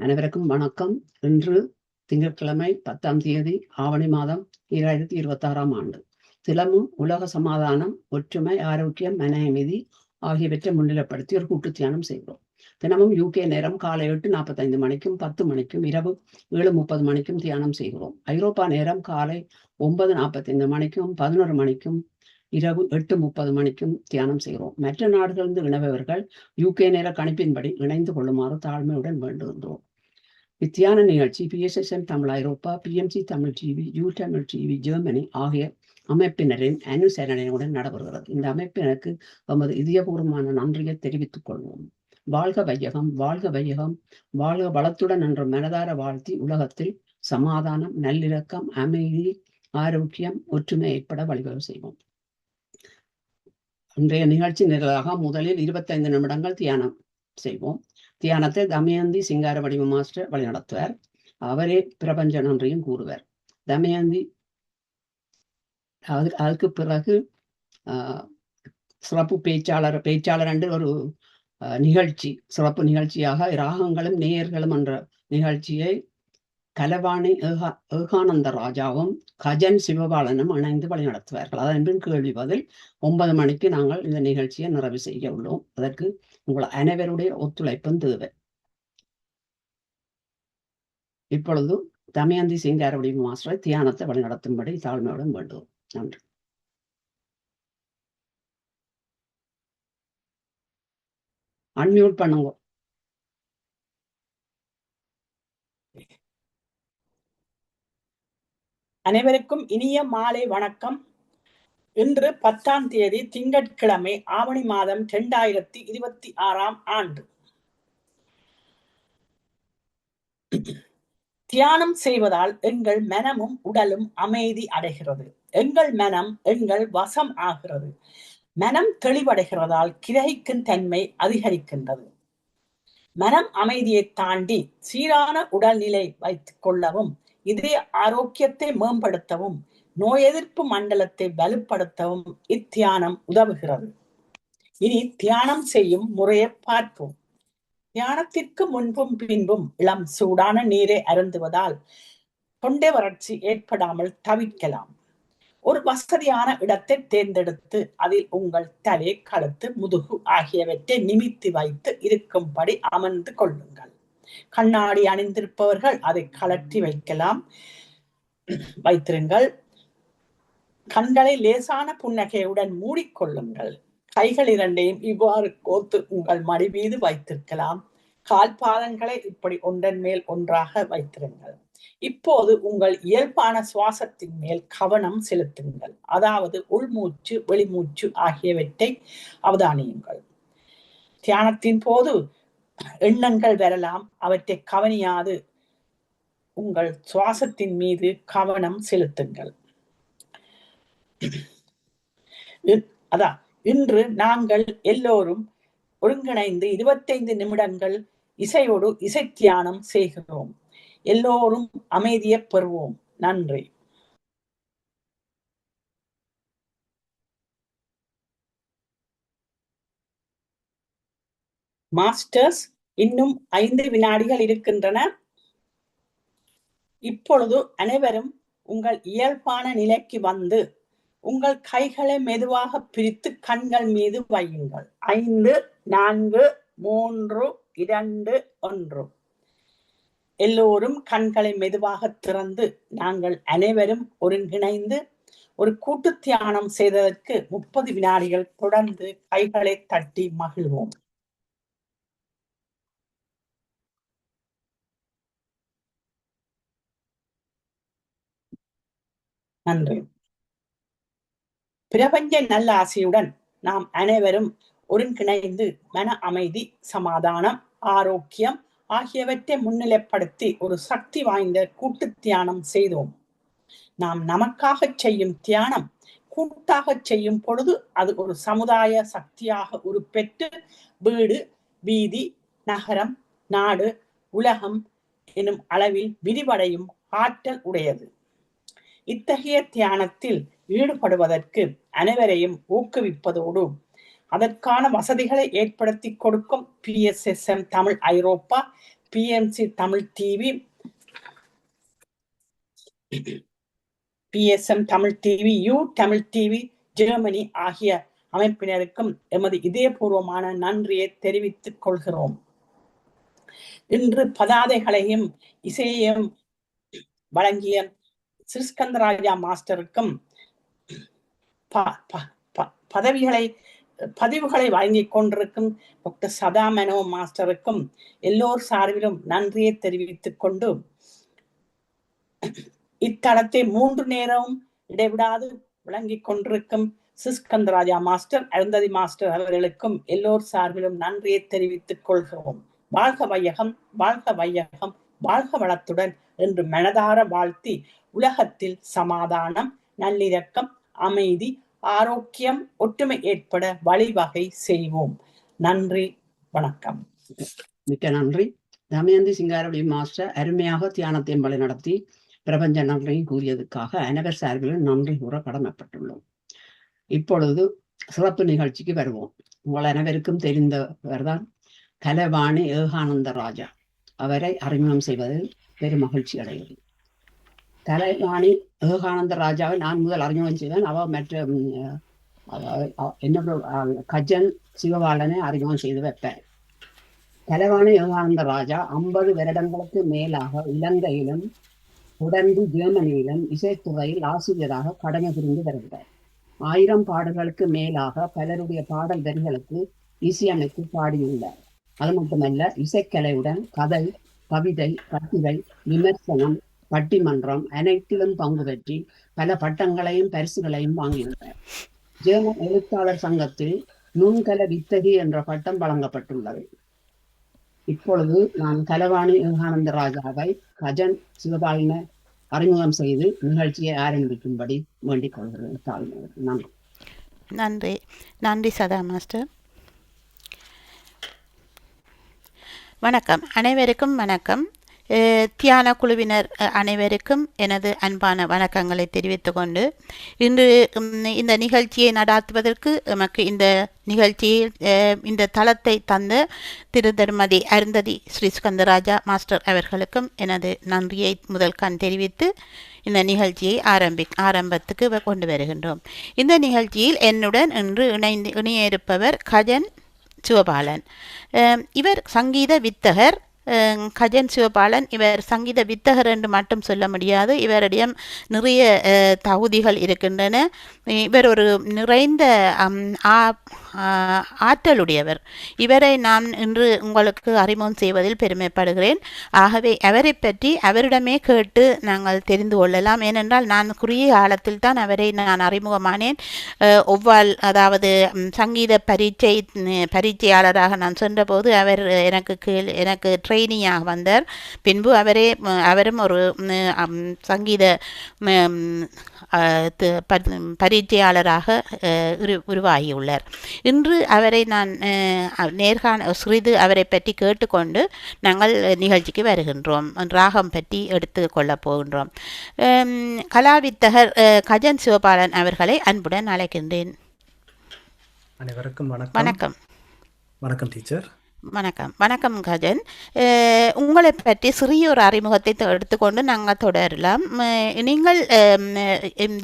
அனைவருக்கும் வணக்கம். இன்று திங்கட்கிழமை 10ஆம் தேதி ஆவணி மாதம் 2026ஆம் ஆண்டு. தினமும் உலக சமாதானம், ஒற்றுமை, ஆரோக்கியம், மன அமைதி ஆகியவற்றை முன்னிலைப்படுத்தி ஒரு கூட்டு தியானம் செய்கிறோம். தினமும் UK நேரம் காலை 8:45 மணிக்கும் 10 மணிக்கும் இரவு 7:30 மணிக்கும் தியானம் செய்கிறோம். ஐரோப்பா நேரம் காலை 9:45 மணிக்கும் 11 மணிக்கும் இரவு 8:30 மணிக்கும் தியானம் செய்கிறோம். மற்ற நாடுகளிலிருந்து இணைபவர்கள் UK நேர கணிப்பின்படி இணைந்து கொள்ளுமாறு தாழ்மையுடன் வேண்டுகின்றோம். இத்தியான நிகழ்ச்சி PSSM Tamil Europe, PMC Tamil TV, you Tamil TV Germany ஆகிய அமைப்பினரின் அனுசரணையுடன் நடைபெறுகிறது. இந்த அமைப்பினருக்கு நமது இதயபூர்வமான நன்றியை தெரிவித்துக் கொள்வோம். வாழ்க வையகம், வாழ்க வையகம், வாழ்க வளத்துடன் என்ற மனதார வாழ்த்தி உலகத்தில் சமாதானம், நல்லிணக்கம், அமைதி, ஆரோக்கியம், ஒற்றுமை ஏற்பட வழிவகை செய்வோம். இன்றைய நிகழ்ச்சி நிரலாக முதலில் 25 நிமிடங்கள் தியானம் செய்வோம். தியானத்தை தமயந்தி சிங்கார வடிவ மாஸ்டர் வழிநடத்துவார். அவரே பிரபஞ்ச நன்றியும் கூறுவார். தமயந்தி அதுக்கு பிறகு சிறப்பு பேச்சாளர் என்று ஒரு நிகழ்ச்சி, சிறப்பு நிகழ்ச்சியாக ராகங்களும் நேயர்களும் என்ற நிகழ்ச்சியை கலவாணி ஏகானந்த ராஜாவும் கஜன் சிவபாலனும் இணைந்து வழிநடத்துவார்கள். அதன் கேள்வி பதில் 9 மணிக்கு நாங்கள் இந்த நிகழ்ச்சியை நிறைவு செய்ய உள்ளோம். அதற்கு உங்கள் அனைவருடைய ஒத்துழைப்பும் தேவை. இப்பொழுது தமயந்தி சிங்காரவடி மாஸ்டரை தியானத்தை வழிநடத்தும்படி தாழ்மையுடன் வேண்டுவோம். நன்றி. அன்மியூட் பண்ணுங்க. அனைவருக்கும் இனிய மாலை வணக்கம். இன்று 10ஆம் தேதி திங்கட்கிழமை ஆவணி மாதம் 2026ஆம் ஆண்டு. தியானம் செய்வதால் எங்கள் மனமும் உடலும் அமைதி அடைகிறது. எங்கள் மனம் எங்கள் வசம் ஆகிறது. மனம் தெளிவடைகிறதால் கிரகிக்கும் தன்மை அதிகரிக்கின்றது. மனம் அமைதியை தாண்டி சீரான உடல்நிலை வைத்துக் கொள்ளவும், இதய ஆரோக்கியத்தை மேம்படுத்தவும், நோய் எதிர்ப்பு மண்டலத்தை வலுப்படுத்தவும் இத்தியானம் உதவுகிறது. இனி தியானம் செய்யும் முறையை பார்ப்போம். தியானத்திற்கு முன்பும் பின்பும் இளம் சூடான நீரை அருந்துவதால் தொண்டை வறட்சி ஏற்படாமல் தவிர்க்கலாம். ஒரு வசதியான இடத்தை தேர்ந்தெடுத்து அதில் உங்கள் தலை, கழுத்து, முதுகு ஆகியவற்றை நிமித்தி வைத்து இருக்கும்படி அமர்ந்து கொள்ளுங்கள். கண்ணாடி அணிந்திருப்பவர்கள் அதை கழற்றி வைத்திருங்கள். கண்களை லேசான புன்னகையுடன் மூடிக்கொள்ளுங்கள். கைகள் இரண்டையும் இவ்வாறு கோத்து உங்கள் மடி மீது வைத்திருக்கலாம். கால் பாதங்களை இப்படி ஒன்றன் மேல் ஒன்றாக வைத்திருங்கள். இப்போது உங்கள் இயல்பான சுவாசத்தின் மேல் கவனம் செலுத்துங்கள். அதாவது உள்மூச்சு, வெளிமூச்சு ஆகியவற்றை அவதானியுங்கள். தியானத்தின் போது எண்ணங்கள் வரலாம். அவற்றை கவனியாது உங்கள் சுவாசத்தின் மீது கவனம் செலுத்துங்கள். இன்று நாங்கள் எல்லோரும் ஒருங்கிணைந்து 25 நிமிடங்கள் இசையோடு இசை தியானம் செய்கிறோம். எல்லோரும் அமைதியை பெறுவோம். நன்றி. மாஸ்டர்ஸ், இன்னும் 5 வினாடிகள் இருக்கின்றன. இப்பொழுது அனைவரும் உங்கள் இயல்பான நிலைக்கு வந்து உங்கள் கைகளை மெதுவாக பிரித்து கண்கள் மீது வையுங்கள். 5, 4, 3, 2, 1. எல்லோரும் கண்களை மெதுவாக திறந்து நாங்கள் அனைவரும் ஒருங்கிணைந்து ஒரு கூட்டு தியானம் செய்ததற்கு 30 வினாடிகள் தொடர்ந்து கைகளை தட்டி மகிழ்வோம். நன்றி. பிரபஞ்ச நல்ல ஆசையுடன் நாம் அனைவரும் ஒருங்கிணைந்து மன அமைதி, சமாதானம், ஆரோக்கியம் ஆகியவற்றை முன்னிலைப்படுத்தி ஒரு சக்தி வாய்ந்த கூட்டு தியானம் செய்தோம். நாம் நமக்காக செய்யும் தியானம் கூட்டாக செய்யும் பொழுது அது ஒரு சமுதாய சக்தியாக உருப்பெற்று வீடு, வீதி, நகரம், நாடு, உலகம் எனும் அளவில் விரிவடையும் ஆற்றல் உடையது. இத்தகைய தியானத்தில் ஈடுபடுவதற்கு அனைவரையும் ஊக்குவிப்பதோடு அதற்கான வசதிகளை ஏற்படுத்தி கொடுக்கும் PSSM தமிழ் ஐரோப்பா, PMC Tamil TV, PSM Tamil TV, Tamil TV Germany ஆகிய அமைப்பினருக்கும் எமது இதயபூர்வமான நன்றியை தெரிவித்துக் கொள்கிறோம். இன்று பதாதைகளையும் இசையையும் வழங்கிய ஸ்ரீஸ்கந்தராஜா மாஸ்டருக்கும் பதிவுகளை வழங்கிக் கொண்டிருக்கும் டாக்டர் சதாமனோ மாஸ்டருக்கும் எல்லோர் சார்பிலும் நன்றியை தெரிவித்துக் கொண்டு இத்தளத்தை 3 நேரமும் இடைவிடாது வழங்கிக் கொண்டிருக்கும் ஸ்ரீஸ்கந்தராஜா மாஸ்டர், அருந்ததி மாஸ்டர் அவர்களுக்கும் எல்லோர் சார்பிலும் நன்றியை தெரிவித்துக் கொள்கிறோம். வாழ்க வையகம், வாழ்க வையகம், வாழ்க வளத்துடன் என்று மனதார வாழ்த்தி உலகத்தில் சமாதானம், நல்லிணக்கம், அமைதி, ஆரோக்கியம், ஒற்றுமை ஏற்பட வழிவகை செய்வோம். நன்றி, வணக்கம். மிக்க நன்றி. தமயந்தி சிங்காரவடி மாஸ்டர் அருமையாக தியானத்தையும் வழி நடத்தி பிரபஞ்ச நன்றியும் கூறியதுக்காக அனைவர் சார்பிலும் நன்றி கூற கடமைப்பட்டுள்ளோம். இப்பொழுது சிறப்பு நிகழ்ச்சிக்கு வருவோம். உங்கள் அனைவருக்கும் தெரிந்தவர் தான் கலைவாணி ஏகானந்த ராஜா. அவரை அறிமுகம் செய்வதில் பெரும் மகிழ்ச்சி அடைகிறது. கலைவாணி ஏகானந்த ராஜாவை நான் முதல் அறிமுகம் செய்தேன். அவர் மற்ற என்னோட கஜன் சிவபாலனை அறிமுகம் செய்து வைப்பார். கலைவாணி ஏகானந்த ராஜா 50 வருடங்களுக்கு மேலாக இலங்கையிலும் தொடர்ந்து ஜெர்மனியிலும் இசைத்துறையில் ஆசிரியராக கடமை புரிந்து வருகிறார். 1000 பாடல்களுக்கு மேலாக பலருடைய பாடல் வரிகளுக்கு இசையமைத்து பாடியுள்ளார். அது மட்டுமல்ல, இசைக்கலையுடன் கதை, கவிதை, கட்டுரை, விமர்சனம், பட்டிமன்றம் அனைத்திலும் பங்கு பெற்றி பல பட்டங்களையும் பரிசுகளையும் வாங்கியுள்ளார். ஜெர்மன் எழுத்தாளர் சங்கத்தில் நுண்கல வித்தகி என்ற பட்டம் வழங்கப்பட்டுள்ளது. இப்பொழுது நான் கலைவாணி ஏகானந்த ராஜாவை கஜன் சிவபாலனை அறிமுகம் செய்து நிகழ்ச்சியை ஆரம்பிக்கும்படி வேண்டிக் கொள்கிறேன். நன்றி. நன்றி நன்றி சதா மாஸ்டர். வணக்கம், அனைவருக்கும் வணக்கம். தியான குழுவினர் அனைவருக்கும் எனது அன்பான வணக்கங்களை தெரிவித்துக் கொண்டு இன்று இந்த நிகழ்ச்சியை நடாத்துவதற்கு எமக்கு இந்த நிகழ்ச்சியில் இந்த தளத்தை தந்த திருமதி அருந்ததி ஸ்ரீஸ்கந்தராஜா மாஸ்டர் அவர்களுக்கும் எனது நன்றியை முதல் தெரிவித்து இந்த நிகழ்ச்சியை ஆரம்பத்துக்கு கொண்டு வருகின்றோம். இந்த நிகழ்ச்சியில் என்னுடன் இன்று இணைய இருப்பவர் கஜன் சிவபாலன். இவர் சங்கீத வித்தகர். கஜன் சிவபாலன் இவர் சங்கீத வித்தகர் என்று மட்டும் சொல்ல முடியாது. இவரிடம் நிறைய தகுதிகள் இருக்கின்றன. இவர் ஒரு நிறைந்த ஆற்றலுடையவர். இவரை நான் இன்று உங்களுக்கு அறிமுகம் செய்வதில் பெருமைப்படுகிறேன். ஆகவே அவரை பற்றி அவரிடமே கேட்டு நாங்கள் தெரிந்து கொள்ளலாம். ஏனென்றால் நான் குறுகிய காலத்தில் தான் அவரை நான் அறிமுகமானேன். அதாவது சங்கீத பரீட்சையாளராக நான் சென்றபோது அவர் எனக்கு ட்ரெயினியாக வந்தார். பின்பு அவரும் ஒரு சங்கீத பரீட்சையாளராக உருவாகியுள்ளார். இன்று அவரை நான் சிறிது அவரை பற்றி கேட்டுக்கொண்டு நாங்கள் நிகழ்ச்சிக்கு வருகின்றோம். ராகம் பற்றி எடுத்து கொள்ளப் போகின்றோம். கலாவித்தகர் கஜன் சிவபாலன் அவர்களை அன்புடன் அழைக்கின்றேன். அனைவருக்கும் வணக்கம். வணக்கம் டீச்சர். வணக்கம் கஜன். உங்களை பற்றி சிறிய ஒரு அறிமுகத்தை எடுத்துக்கொண்டு நாங்கள் தொடரலாம். நீங்கள்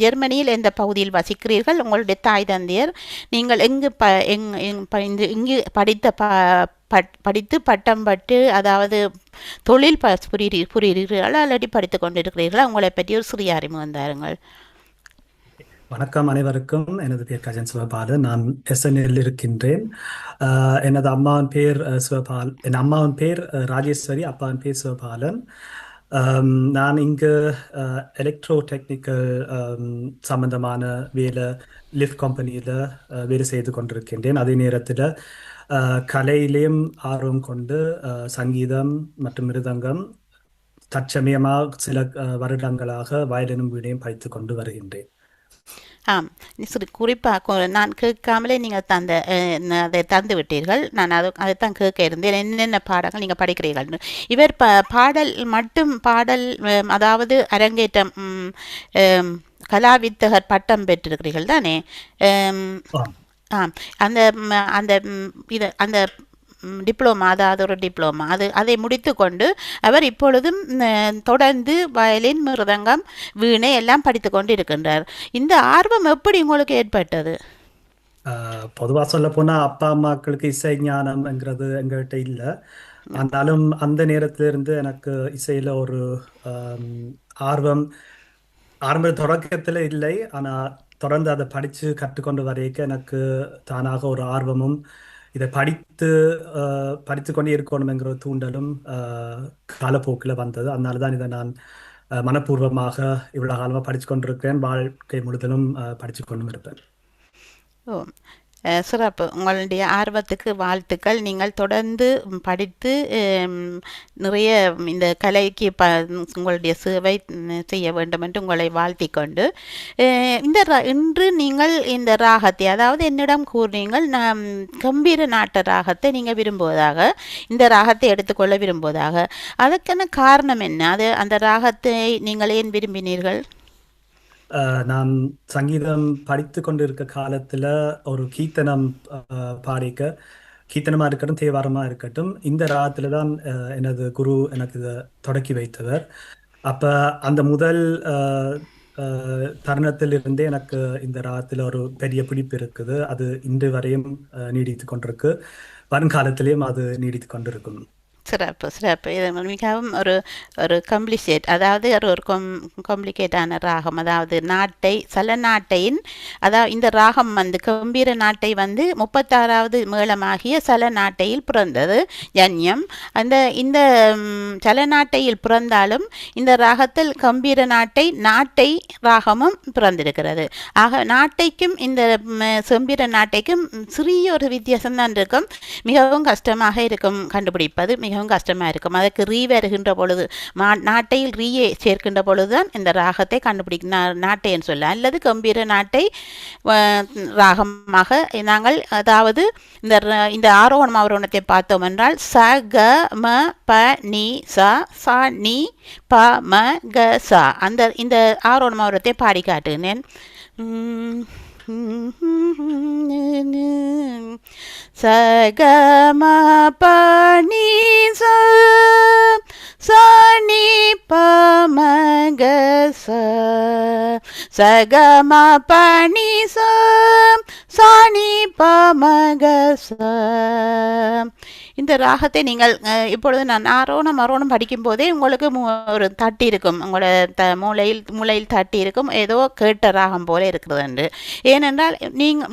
ஜெர்மனியில் எந்த பகுதியில் வசிக்கிறீர்கள்? உங்களுடைய தாய் தந்தையர், நீங்கள் இங்கு படித்து பட்டம் பட்டு அதாவது தொழில் புரிகிறீர்களா அல்லது படித்து கொண்டிருக்கிறீர்களா? உங்களை பற்றி ஒரு சிறிய அறிமுகம் தாருங்கள். வணக்கம் அனைவருக்கும். எனது பேர் கஜன் சிவபாலன். நான் எஸ்என்எல் இருக்கின்றேன். எனது அம்மாவின் பேர் என் அம்மாவின் பேர் ராஜேஸ்வரி, அப்பாவின் பேர் சிவபாலன். நான் இங்கு எலக்ட்ரோ டெக்னிக்கல் சம்பந்தமான வேலை லிஃப்ட் கம்பெனியில் வேலை செய்து கொண்டிருக்கின்றேன். அதே நேரத்தில் கலையிலேயும் ஆர்வம் கொண்டு சங்கீதம் மற்றும் மிருதங்கம் தற்சமயமாக சில வருடங்களாக வயலினும் வீணையும் படித்து கொண்டு வருகின்றேன். குறிப்பாக நான் கேட்காமலே நீங்கள் அதை தந்து விட்டீர்கள். நான் அதைத்தான் கேட்க இருந்தேன், என்னென்ன பாடங்கள் நீங்கள் படிக்கிறீர்கள். இவர் பாடல் அதாவது அரங்கேற்றம் கலாவித்தகர் பட்டம் பெற்றிருக்கிறீர்கள் தானே? ஆ அந்த அந்த இது அந்த டிப்ளோமா, அதாவது ஒரு டிப்ளோமா அதை முடித்து கொண்டு அவர் இப்பொழுதும் தொடர்ந்து வயலின், மிருதங்கம், வீணை எல்லாம் படித்து கொண்டு இருக்கின்றார். இந்த ஆர்வம் எப்படி உங்களுக்கு ஏற்பட்டது? பொதுவாக சொல்ல போனால் அப்பா அம்மாக்களுக்கு இசை ஞானம்ங்கிறது எங்கள்கிட்ட இல்லை. ஆனாலும் அந்த நேரத்திலிருந்து எனக்கு இசையில் ஒரு ஆர்வம் ஆரம்ப தொடக்கத்தில் இல்லை. ஆனால் தொடர்ந்து அதை படித்து கற்றுக்கொண்டு வரைக்கும் எனக்கு தானாக ஒரு ஆர்வமும் இதை படித்து கொண்டே இருக்கணுங்கிற ஒரு தூண்டலும் காலப்போக்கில் வந்தது. அதனால தான் இதை நான் மனப்பூர்வமாக இவ்வளோ காலமாக படித்து கொண்டிருக்கிறேன். வாழ்க்கை முழுவதும் படித்து கொண்டும் இருப்பேன். ஓ, சிறப்பு. உங்களுடைய ஆர்வத்துக்கு வாழ்த்துக்கள். நீங்கள் தொடர்ந்து படித்து நிறைய இந்த கலைக்கு உங்களுடைய சேவை செய்ய வேண்டும் என்று உங்களை வாழ்த்தி கொண்டு இன்று நீங்கள் இந்த ராகத்தை, அதாவது என்னிடம் கூறினீங்கள் கம்பீர நாட்ட ராகத்தை நீங்கள் விரும்புவதாக, இந்த ராகத்தை எடுத்துக்கொள்ள விரும்புவதாக. அதற்கான காரணம் என்ன? அந்த ராகத்தை நீங்கள் ஏன் விரும்பினீர்கள்? நான் சங்கீதம் படித்து கொண்டிருக்க காலத்தில் ஒரு கீர்த்தனம் பாடிக்க, கீர்த்தனமாக இருக்கட்டும் தேவாரமாக இருக்கட்டும், இந்த ராகத்தில் தான் எனது குரு எனக்கு இதை தொடக்கி வைத்தவர். அப்போ அந்த முதல் தருணத்திலிருந்தே எனக்கு இந்த ராகத்தில் ஒரு பெரிய பிடிப்பு இருக்குது. அது இன்று வரையும் நீடித்து கொண்டிருக்கு. வருங்காலத்திலேயும் அது நீடித்து கொண்டிருக்கும். சிறப்பு சிறப்பு. இது மிகவும் ஒரு ஒரு காம்ப்ளிகேட், அதாவது ஒரு காம்ப்ளிகேட்டான ராகம். அதாவது சல நாட்டையின், அதாவது இந்த ராகம் கம்பீர நாட்டை 36வது மேளமாகிய சல நாட்டையில் பிறந்தது ஜன்யம். இந்த சல நாட்டையில் பிறந்தாலும் இந்த ராகத்தில் கம்பீர நாட்டை ராகமும் பிறந்திருக்கிறது. ஆக நாட்டைக்கும் இந்த செம்பீர நாட்டைக்கும் சிறிய ஒரு வித்தியாசம்தான் இருக்கும். மிகவும் கஷ்டமாக இருக்கும் கண்டுபிடிப்பது, மிகவும் கஷ்டமாக இருக்கும். அதற்கு ரீ வருகின்ற பொழுது, நாட்டையில் ரீயை சேர்க்கின்ற பொழுதுதான் இந்த ராகத்தை கண்டுபிடிக்க நாட்டைன்னு சொல்ல, அல்லது கம்பீர நாட்டை ராகமாக நாங்கள், அதாவது இந்த ஆரோகணம் அவரோகணத்தை பார்த்தோம் என்றால் ச க ம ப நீ சா சா நீ ப ம க சா, இந்த ஆரோகணம் அவரோகத்தை பாடி காட்டுனேன். ச க ம ப நீ சா சா நீ ப ம க சா ச க ம ப நீ சா சா நீ ப ம க சா. இந்த ராகத்தை நீங்கள் இப்பொழுது நான் ஆரோணம் படிக்கும் போதே உங்களுக்கு ஒரு தட்டி இருக்கும், உங்களோட மூளையில் தட்டி இருக்கும், ஏதோ கேட்ட ராகம் போல இருக்கிறது என்று. ஏனென்றால்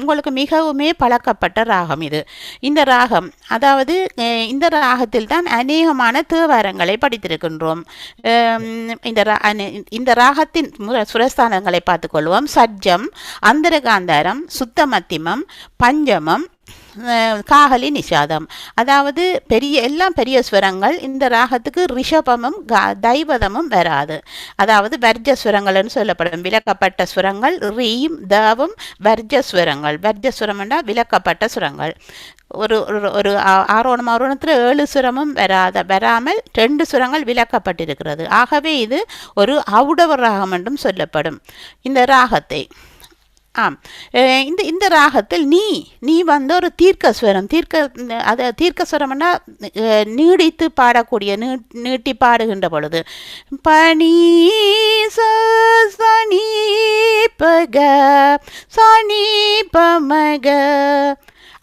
உங்களுக்கு மிகவுமே பழக்கப்பட்ட ராகம் இது. இந்த ராகம், அதாவது இந்த ராகத்தில் தான் அநேகமான தேவாரங்களை படித்திருக்கின்றோம். இந்த ராகத்தின் சுரஸ்தானங்களை பார்த்துக்கொள்வோம். சட்ஜம், அந்தரகாந்தாரம், சுத்தமத்திமம், பஞ்சமம், காகலி, நிஷாதம். அதாவது எல்லாம் பெரிய ஸ்வரங்கள். இந்த ராகத்துக்கு ரிஷபமும் தைவதமும் வராது. அதாவது வர்ஜஸ்வரங்கள்னு சொல்லப்படும் விலக்கப்பட்ட ஸ்வரங்கள். ரீம் தவும் வர்ஜஸ்வரங்கள். வர்ஜஸ்வரம் என்றால் விலக்கப்பட்ட சுரங்கள். ஒரு ஆரோணத்தில் 7 சுரமும் வராமல் 2 சுரங்கள் விலக்கப்பட்டிருக்கிறது. ஆகவே இது ஒரு ஔடவ ராகம் என்றும் சொல்லப்படும் இந்த ராகத்தை. இந்த ராகத்தில் நீ ஒரு தீர்க்கஸ்வரம். தீர்க்கஸ்வரம்னா நீடித்து பாடக்கூடிய, நீட்டி பாடுகின்ற பொழுது பனி சனி பக சனி பமக,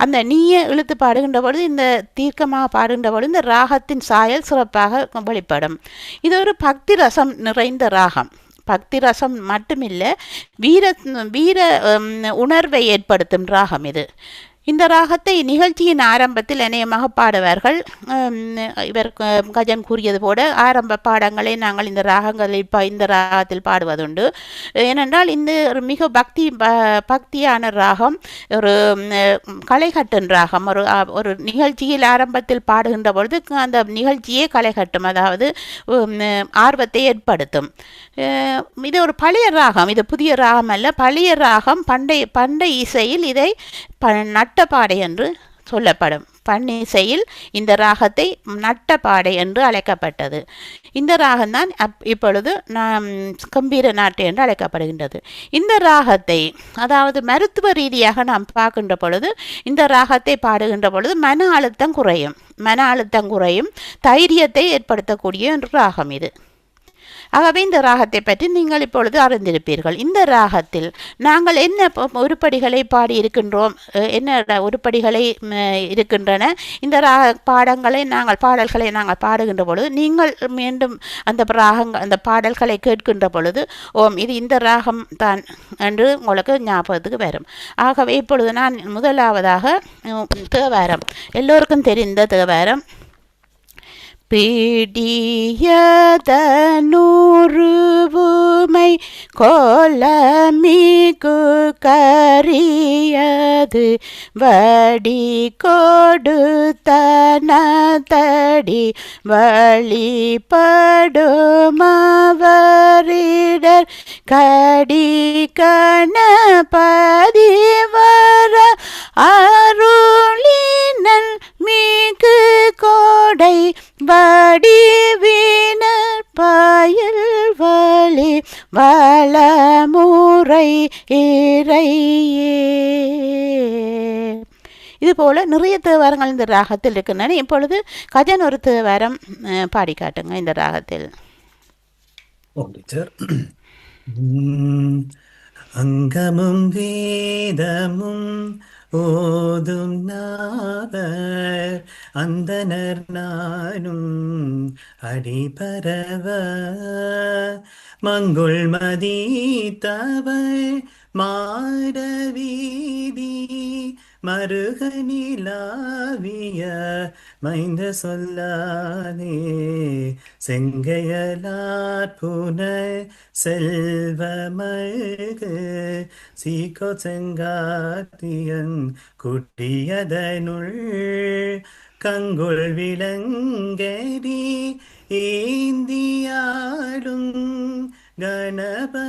அந்த நீயை இழுத்து பாடுகின்ற பொழுது, இந்த தீர்க்கமாக பாடுகின்ற பொழுது இந்த ராகத்தின் சாயல் சிறப்பாக வெளிப்படும். இது ஒரு பக்தி ரசம் நிறைந்த ராகம். பக்தி ரசம் மட்டுமில்லை, வீர உணர்வை ஏற்படுத்தும் ராகம் இது. இந்த ராகத்தை நிகழ்ச்சியின் ஆரம்பத்தில் அநேகமாக பாடுவார்கள். இவர் கஜன் கூறியது போல ஆரம்ப பாடங்களை நாங்கள் இந்த ராகத்தில் பாடுவதுண்டு. ஏனென்றால் இந்த மிக பக்தியான ராகம், ஒரு களைகட்டும் ராகம். ஒரு நிகழ்ச்சியில் ஆரம்பத்தில் பாடுகின்ற பொழுது அந்த நிகழ்ச்சியே களைகட்டும், அதாவது ஆர்வத்தை ஏற்படுத்தும். இது ஒரு பழைய ராகம், இது புதிய ராகம் அல்ல, பழைய ராகம். பண்டை இசையில் இதை நட்டப்பாடை என்று சொல்லப்படும். பன்னிசையில் இந்த ராகத்தை நட்டபாடை என்று அழைக்கப்பட்டது. இந்த ராகம்தான் இப்பொழுது கம்பீர நாட்டு என்று அழைக்கப்படுகின்றது. இந்த ராகத்தை அதாவது மருத்துவ ரீதியாக நாம் பார்க்கின்ற பொழுது இந்த ராகத்தை பாடுகின்ற பொழுது மன அழுத்தம் குறையும், தைரியத்தை ஏற்படுத்தக்கூடிய ஒரு ராகம் இது. ஆகவே இந்த ராகத்தை பற்றி நீங்கள் இப்பொழுது அறிந்திருப்பீர்கள். இந்த ராகத்தில் நாங்கள் என்ன உருப்படிகளை பாடி இருக்கின்றோம், என்ன உருப்படிகளை இருக்கின்றன, இந்த பாடல்களை நாங்கள் பாடுகின்ற பொழுது நீங்கள் மீண்டும் அந்த பாடல்களை கேட்கின்ற பொழுது ஓம் இது இந்த ராகம் தான் என்று உங்களுக்கு ஞாபகத்துக்கு வரும். ஆகவே இப்பொழுது நான் முதலாவதாக தேவாரம், எல்லோருக்கும் தெரிந்த தேவாரம். பிடியதனூறுமை கோலமிகு கரியது வடி கொடுத்தனதடி வழிபடுமவரிடர் கடி கணபதிவர அருளினல் மிகு கோடை வடிவினர் பயில் வழி வளமுறை இறையே. இதுபோல நிறைய தேவாரங்கள் இந்த ராகத்தில் இருக்கின்றன. இப்பொழுது கஜன் ஒரு தேவாரம் பாடி காட்டுங்க இந்த ராகத்தில். அங்கமும் வேதமும் ஓதும் நாவர் அந்தனர் நானும் அடிபரவ மங்குள் மதித்தவர் மாடவீதி மருகனிலாவிய மைந்த சொல்லானே செங்கையலார் புனர் செல்வமழ்கு சீக்கோ செங்காத்தியன் குட்டியதனுள் கங்குள் விலங்கரி ஏந்தியாடும் கணபதீச்சர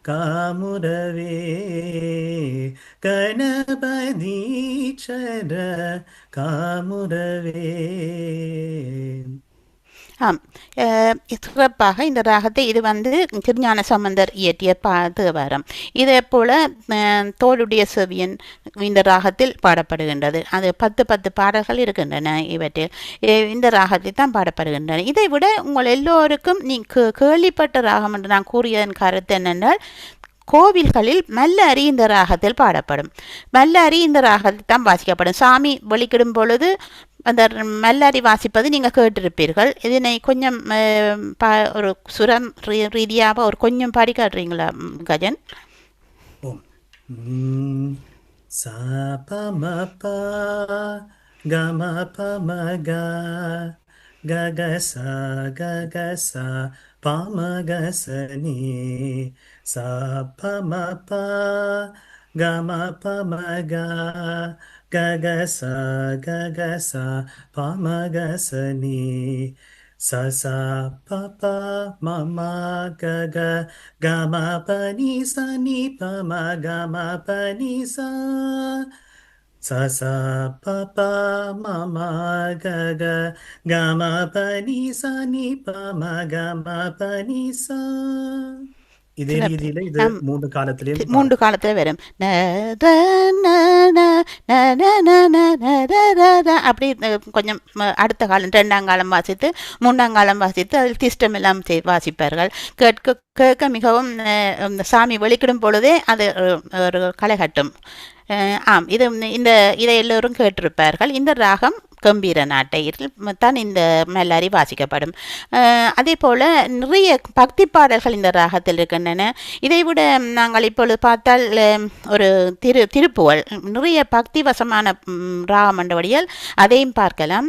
காமுரவே கணபதீச்சர காமுரவே. ஆம், சிறப்பாக இந்த ராகத்தை இது திருஞான சம்பந்தர் இயற்றிய தேவாரம். இதே போல தோளுடைய செவியன் இந்த ராகத்தில் பாடப்படுகின்றது. அது 10 பாடல்கள் இருக்கின்றன. இவற்றில் இந்த ராகத்தில் தான் பாடப்படுகின்றன. இதை விட உங்கள் எல்லோருக்கும் கேள்விப்பட்ட ராகம் என்று நான் கூறியதன் கருத்து என்னென்றால் கோவில்களில் மல்லரி இந்த ராகத்தில் பாடப்படும். மல்லரி இந்த ராகத்தில் தான் வாசிக்கப்படும். சாமி வெளிக்கிடும் பொழுது அந்த மல்லரி வாசிப்பது நீங்கள் கேட்டிருப்பீர்கள். இதனை கொஞ்சம் ஒரு சுரம் ரீதியாக ஒரு கொஞ்சம் பாடி காட்டுறீங்களா கஜன்? சாபமபா கமபமகா ககசா ககசா பமகசனி சாபமபா கமபமகா ககசா ககசா பமகசனி சசா பபா மமா கக கம பனி சனி பம கம பனி சா சசா பபா மமா கக கம பனி சனி பம கம பனி சா. இதே ரீதியில இது 3 காலத்திலே வரும். அப்படி கொஞ்சம் அடுத்த காலம் 2ஆம் காலம் வாசித்து 3ஆம் காலம் வாசித்து அதில் திஷ்டம் எல்லாம் வாசிப்பார்கள். கேட்க மிகவும் சாமி வெளிக்கிடும் பொழுதே அது ஒரு களைகட்டும். ஆம், இதை எல்லோரும் கேட்டிருப்பார்கள். இந்த ராகம் கம்பீர நாட்டையில் தான் இந்த மல்லாரி வாசிக்கப்படும். அதே போல் நிறைய பக்தி பாடல்கள் இந்த ராகத்தில் இருக்கின்றன. இதைவிட நாங்கள் இப்பொழுது பார்த்தால் ஒரு திருப்புகழ் நிறைய பக்தி வசமான ராகம் என்றபடியால் அதையும் பார்க்கலாம்.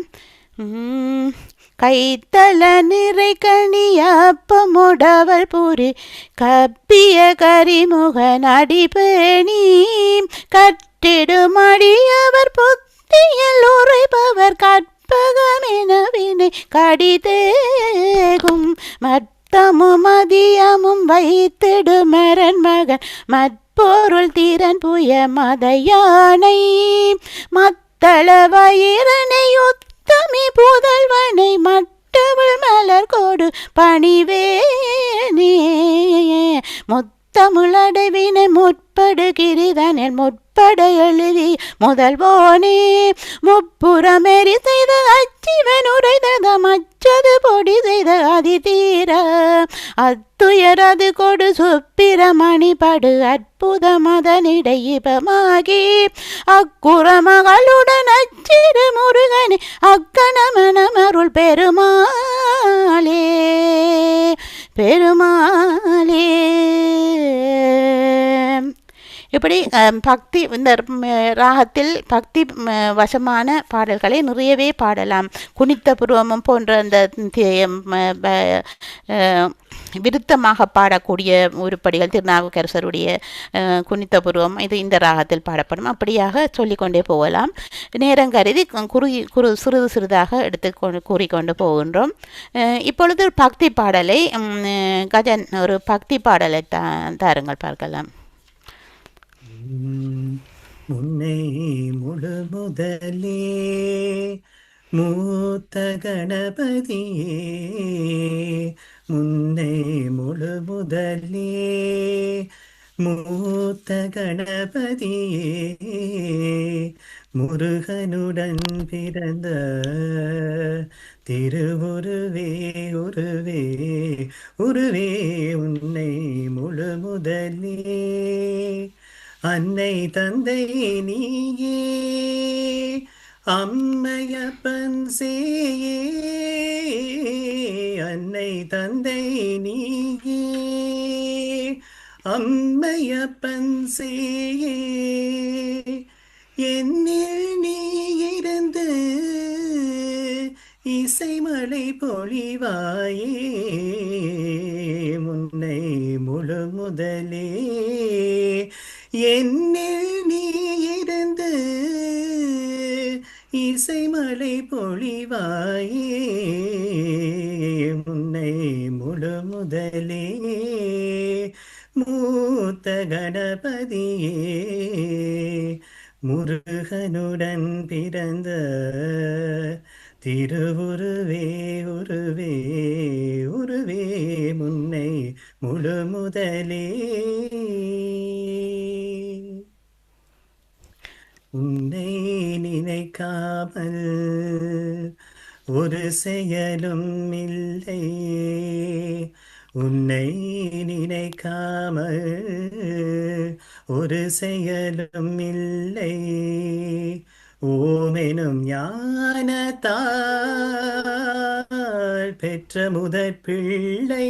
கைத்தல நிறை கணியப்பமுடவள் பூரி கப்பிய கரிமுகன் அடிபேணி கட்டிடுமடியவர் புத்தியில் உரைப்பவர் கற்பகமெனவினை கடிதேகும் மத்த நித்தமும் மதியமும் வைத்திடு மரன் மகன் மற்பொருள் திறன் புய மத யானை மத்தள வயிறனை உத்தமி புதல்வனை மட்டவள் மலர் கோடு பணிவேனே முத்தமிழடைவினை முற்படுகிறிதனில் முற்பட எழுதி முதல்வோனே முப்புறமெறி செய்த அச்சிவன் உரைதத மச்சது பொடி செய்த அதி தீர அத்துயரது கொடு சுப்பிரமணி படு அற்புத மதனிடையிபமாகி அக்குற மகளுடன் அச்சிறு முருகனே அக்கணமனமருள் பெருமாளே பெருமாளே. இப்படி பக்தி இந்த ராகத்தில் பக்தி வசமான பாடல்களை நிறையவே பாடலாம். குனித்த புருவமும் போன்ற அந்த விருத்தமாக பாடக்கூடிய உருப்படிகள் திருநாவுக்கரசருடைய குனித்த புருவம் இது இந்த ராகத்தில் பாடப்படும். அப்படியாக சொல்லிக்கொண்டே போகலாம். நேரம் கருதி சிறிது சிறிதாக எடுத்து கூறிக்கொண்டு போகின்றோம். இப்பொழுது பக்தி பாடலை கஜன் ஒரு பக்தி பாடலை தாருங்கள் பார்க்கலாம். முன்னை முழு முதலே மூத்த கணபதியே முன்னை முழு முதலே மூத்த கணபதியே முருகனுடன் பிறந்த திருவுருவே உருவே உருவே உன்னை முழு முதலே அன்னை தந்தை நீயே அம்மையப்பன் சேயே அன்னை தந்தை நீயே அம்மையப்பன் சேயே என்னில் நீ இருந்து இசைமழை பொழிவாயே முன்னை முழு முதலே என்னில் நீ இருந்து இசைமழை பொழிவாயே முன்னை முழு முதலே மூத்த கணபதியே முருகனுடன் பிறந்த திருவுருவே உருவே உருவே முன்னை முழு முதலே உன்னை நினைக்காமல் ஒரு செயலும் இல்லை உன்னை நினைக்காமல் ஒரு செயலும் இல்லை ஓமெனும் ஞானத்தால் பெற்ற முதற் பிள்ளை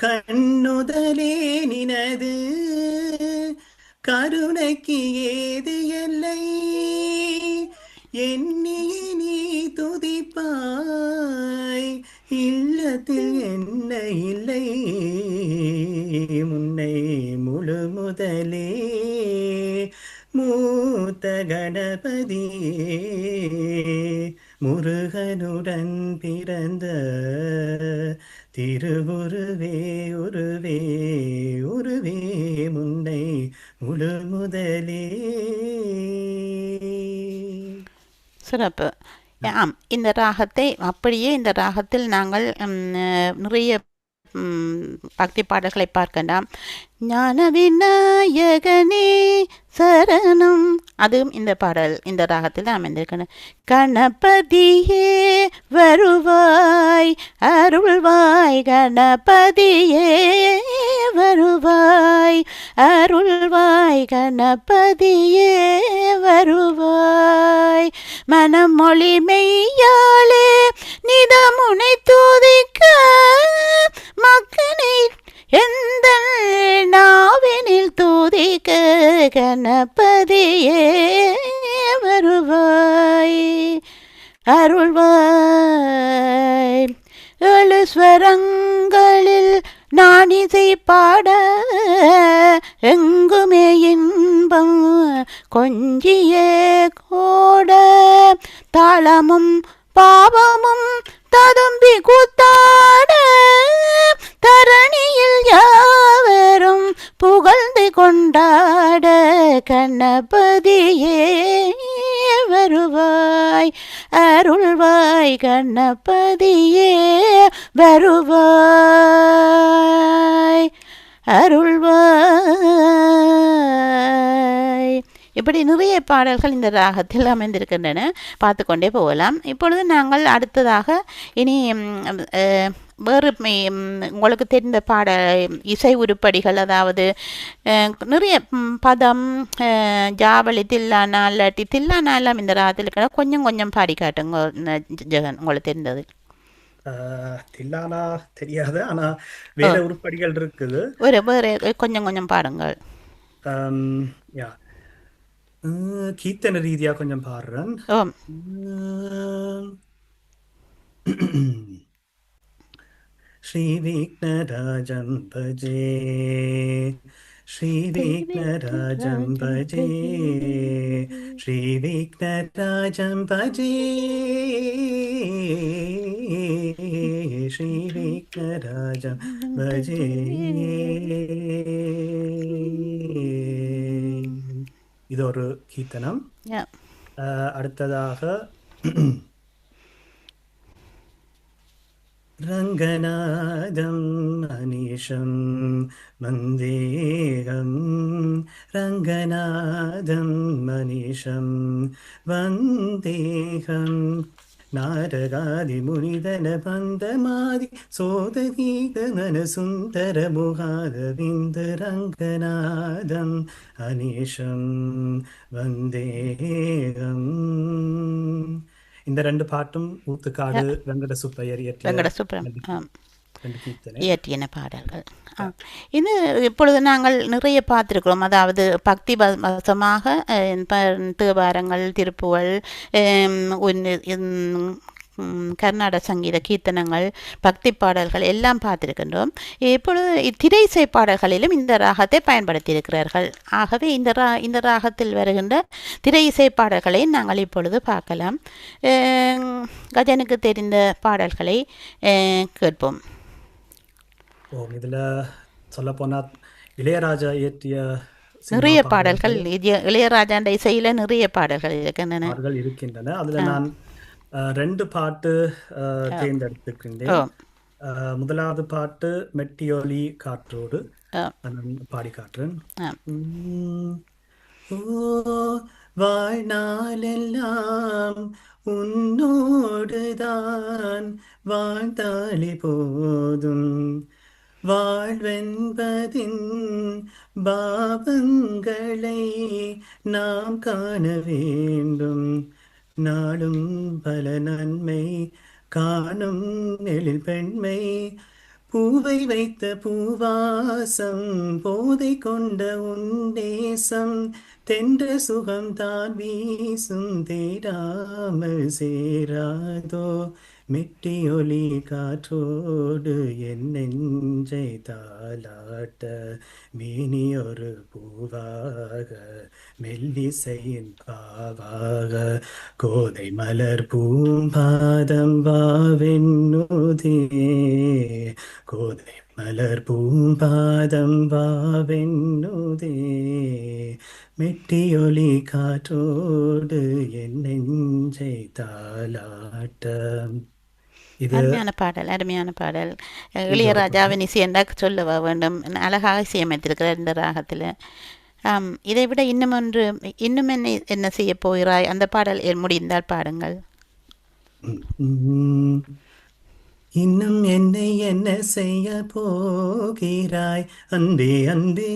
கண்ணுதலே நினது கருணைக்கு ஏது எல்லை எண்ணியே நீ துதிப்பாய் இல்லத்தில் என்ன இல்லை முன்னை முழு முதலே மூத்த கணபதியே முருகனுடன் பிறந்த திருவுருவே உருவே உருவே முன்னை முழு முதலே. சிறப்பு. ஆம், இந்த ராகத்தை அப்படியே இந்த ராகத்தில் நாங்கள் நிறைய பக்தி பாடல்களை பார்க்கலாம். ஞான விநாயகனே சரணம், அதுவும் இந்த பாடல் இந்த ராகத்தில் அமைந்திருக்கணும். கணபதியே வருவாய் அருள்வாய் கணபதியே வருவாய் அருள்வாய் கணபதியே வருவாய் மனம் மொழி மெய்யாலே நிதமுனை துதிக்க மக்கனை எந்த நாவினில் துதிக்க கணபதியே வருவாய் அருள்வாய். ஏழு ஸ்வரங்களில் நான் இசை பாட எங்குமே இன்பம் கொஞ்சியே கோட தாளமும் பாவமும் ததும்பி கூத்தாட தரணியில் யாவரும் புகழ்ந்து கொண்டாட கணபதியே வருவாய் அருள்வாய் கணபதியே வருவாய் அருள்வாய். இப்படி நிறைய பாடல்கள் இந்த ராகத்தில் அமைந்திருக்கின்றன, பார்த்து கொண்டே போகலாம். இப்பொழுது நாங்கள் அடுத்ததாக இனி வேறு உங்களுக்கு தெரிந்த இசை உருப்படிகள், அதாவது நிறைய பதம், ஜாவளி, தில்லானா, இல்லாட்டி தில்லானா எல்லாம் இந்த ராகத்தில் இருக்கிற கொஞ்சம் கொஞ்சம் பாடி காட்டுங்க ஜெகன், உங்களுக்கு தெரிந்தது. தில்லானா தெரியாது, ஆனா வேற உருப்படிகள் இருக்குது. வேறு கொஞ்சம் கொஞ்சம் பாடுங்கள். யா, கீர்த்தன ரீதியா கொஞ்சம் பாடுறேன். ஸ்ரீ விக்னராஜம் பஜே, ஸ்ரீ விக்னராஜம் பஜே, ஸ்ரீ விக்னராஜம் பஜே, ஸ்ரீ விக்னராஜம் பஜே. இது ஒரு கீர்த்தனம். அடுத்ததாக ரங்கநாதம் அனீஷம் வந்தேகம், ரங்கநாதம் அனீஷம் வந்தேகம், நாரகாதி முனிதன பந்தமாதி சோதகீத மனசுந்தர முகாதவிந்த, ரங்கநாதம் அனீஷம் வந்தேகம். இந்த ரெண்டு பாட்டும் ஊத்துக்காடு வெங்கட சுப்பையர் இயற்றின பாடல்கள். இது இப்பொழுது நாங்கள் நிறைய பார்த்துருக்கிறோம், அதாவது பக்தி வசமாக தேவாரங்கள், திருப்புகழ், கர்நாடக சங்கீத கீர்த்தனங்கள், பக்தி பாடல்கள் எல்லாம் பார்த்திருக்கின்றோம். இப்பொழுது திரை இசை பாடல்களிலும் இந்த ராகத்தை பயன்படுத்தியிருக்கிறார்கள். ஆகவே இந்த ராகத்தில் வருகின்ற திரை இசை பாடல்களை நாங்கள் இப்பொழுது பார்க்கலாம். கஜனுக்கு தெரிந்த பாடல்களை கேட்போம். இதுல சொல்ல போனா இளையராஜா இயற்றிய நிறைய பாடல்கள், இளையராஜா இசையில நிறைய பாடல்கள் இருக்கின்றன. அதுல நான் ரெண்டு பாட்டு தேர்ந்தெடுத்திருக்கின்றேன். முதலாவது பாட்டு மெட்டியொலி காற்றோடு பாடி காட்டுறேன். ஓ வாழ்நாளெல்லாம் உன்னோடுதான் வாழ்ந்தாலே போதும், வாழ்வென்பதின் பாவங்களை நாம் காண வேண்டும், நாளும் பல நன்மை காணும் எழில் பெண்மை, பூவை வைத்த பூவாசம் போதை கொண்ட உன்னேசம், தென்ற சுகம் தான் வீசும் தேடாமல் சேராதோ, மெட்டியொலி காற்றோடு என் நெஞ்சை தாலாட்ட, மேனியொரு பூவாக மெல்லிசையின் பாவாக, கோதை மலர் பூம்பாதம் வாவென்னுதே, கோதை மலர் பூம்பாதம் வாவென்னுதே, மெட்டியொலி காற்றோடு என் நெஞ்சை தாலாட்ட. அருமையான பாடல். இளையராஜாவின் இசை என்றால் சொல்ல வேண்டும், அழகாக இசையமைத்திருக்கிறார் இந்த ராகத்தில். இதை விட இன்னும் என்ன செய்ய போகிறாய், அந்த பாடல் முடிந்தால் பாடுங்கள். இன்னும் என்னை என்ன செய்ய போகிறாய் அன்பே அன்பே,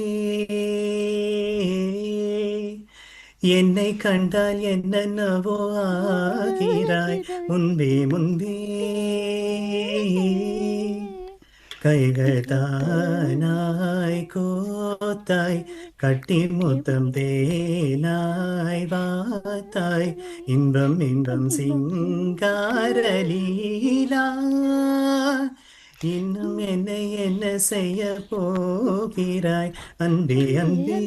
என்னை கண்டால் என்னென்னவோ ஆகிறாய் முன்பே முன்பே, கைகள் தானாய் கோத்தாய் கட்டி முத்தம் தேனாய் வாத்தாய், இன்பம் இன்பம் சிங்காரலீலா, இன்னும் என்னை என்ன செய்ய போகிறாய் அன்பே அன்பே,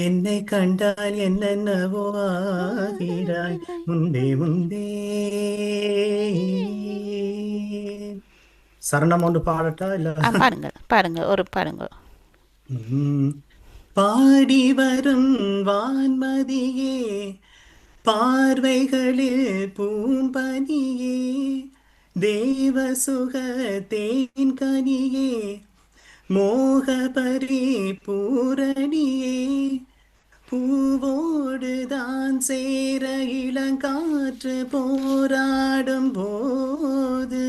என்னை கண்டால் என்னென்னவோ ஆகிறாய் முன்பே முன்பே. சரணம் ஒன்று பாடட்டா இல்ல? பாடுங்க பாடுங்க ஒரு பாடுங்க. ம். பாடி வரும் வான்மதியே, பார்வைகளில் பூம்பனியே, தேவசுக தேன்கனியே, மோகபரி பூரணியே, பூவோடுதான் சேர இளங்காற்று போராடும் போது,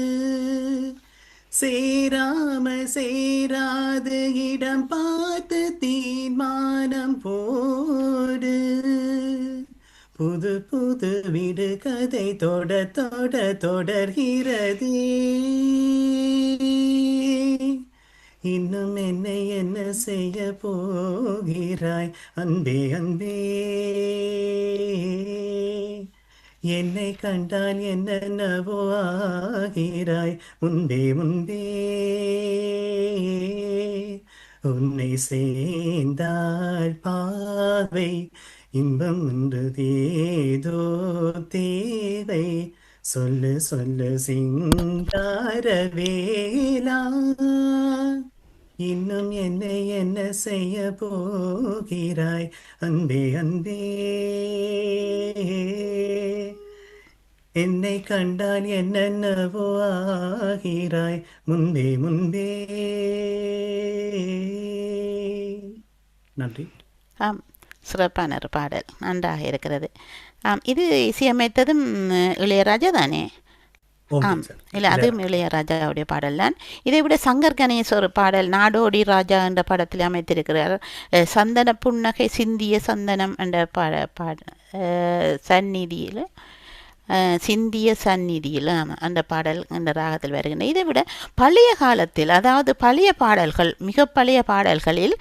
சேராம சேராது இடம் பார்த்து தீர்மானம் போடு. புது புது விடு கதை தொட தொட தொடர்கிறதே. இன்னும் என்னை என்ன செய்ய போகிறாய் அன்பே அன்பே. என்னை கண்டால் என்னென்னவோ ஆகிறாய் முன்பே முன்பே. உன்னை சேர்ந்தாள் பார்வை இன்பம் என்று ஏதோ தேவை. சொல்லு சொல்லு சிங்கார வேலா, இன்னும் என்னை என்ன செய்ய போகிறாய் அன்பே அன்பே. என்னை கண்டால் என்னென்னவோ ஆகிறாய் முன்பே முன்பே. நன்றி. ஆம், சிறப்பான ஒரு பாடல், நன்றாக இருக்கிறது. ஆம், இது இசையமைத்ததும் இளையராஜா தானே? ஓகே ஆம், சார். இல்லை அதுவும் இளையராஜாவுடைய பாடல் தான். இதை விட சங்கர் கணேஷ் ஒரு பாடல் நாடோடி ராஜா என்ற படத்தில் அமைத்திருக்கிறார். சந்தன புன்னகை சிந்திய சந்தனம் என்ற சந்நிதியில் சிந்திய சந்நிதியில் அந்த பாடல் அந்த ராகத்தில் வருகின்ற. இதை விட பழைய காலத்தில், அதாவது பழைய பாடல்கள், மிக பழைய பாடல்களில்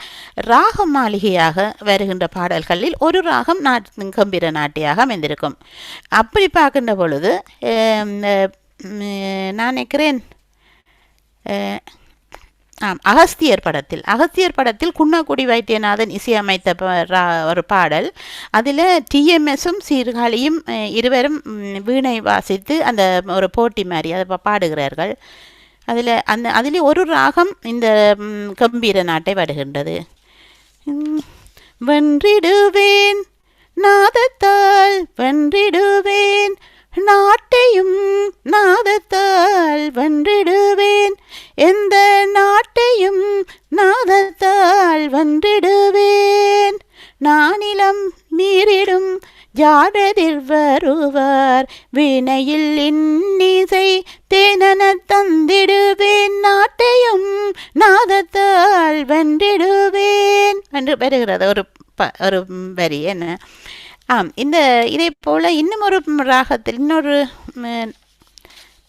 ராக மாளிகையாக வருகின்ற பாடல்களில் ஒரு ராகம் கம்பீர நாட்டியாக அமைந்திருக்கும். அப்படி பார்க்கின்ற பொழுது நான் நினைக்கிறேன் அகஸ்தியர் படத்தில் குன்னக்குடி வைத்தியநாதன் இசையமைத்த ஒரு பாடல். அதில் டிஎம்எஸும் சீர்காழியும் இருவரும் வீணை வாசித்து அந்த ஒரு போட்டி மாதிரி அதை பாடுகிறார்கள். அதில் ஒரு ராகம் இந்த கம்பீர நாட்டை வருகின்றது. வென்றிடுவேன் நாதத்தால் வென்றிடுவேன் நாட்டையும் நாதத்தால் வென்றிடுவேன் எந்த நாட்டையும் நாதத்தால் வென்றிடுவேன் நானிலம் மீறிடும் ஜாடதில் வருவார் வினையில் இன்னிசை தேனன தந்திடுவேன் நாட்டையும் நாதத்தால் வென்றிடுவேன் என்று வருகிறது ஒரு வரி. என்ன இதே போல் இன்னும் ஒரு ராகத்தில் இன்னொரு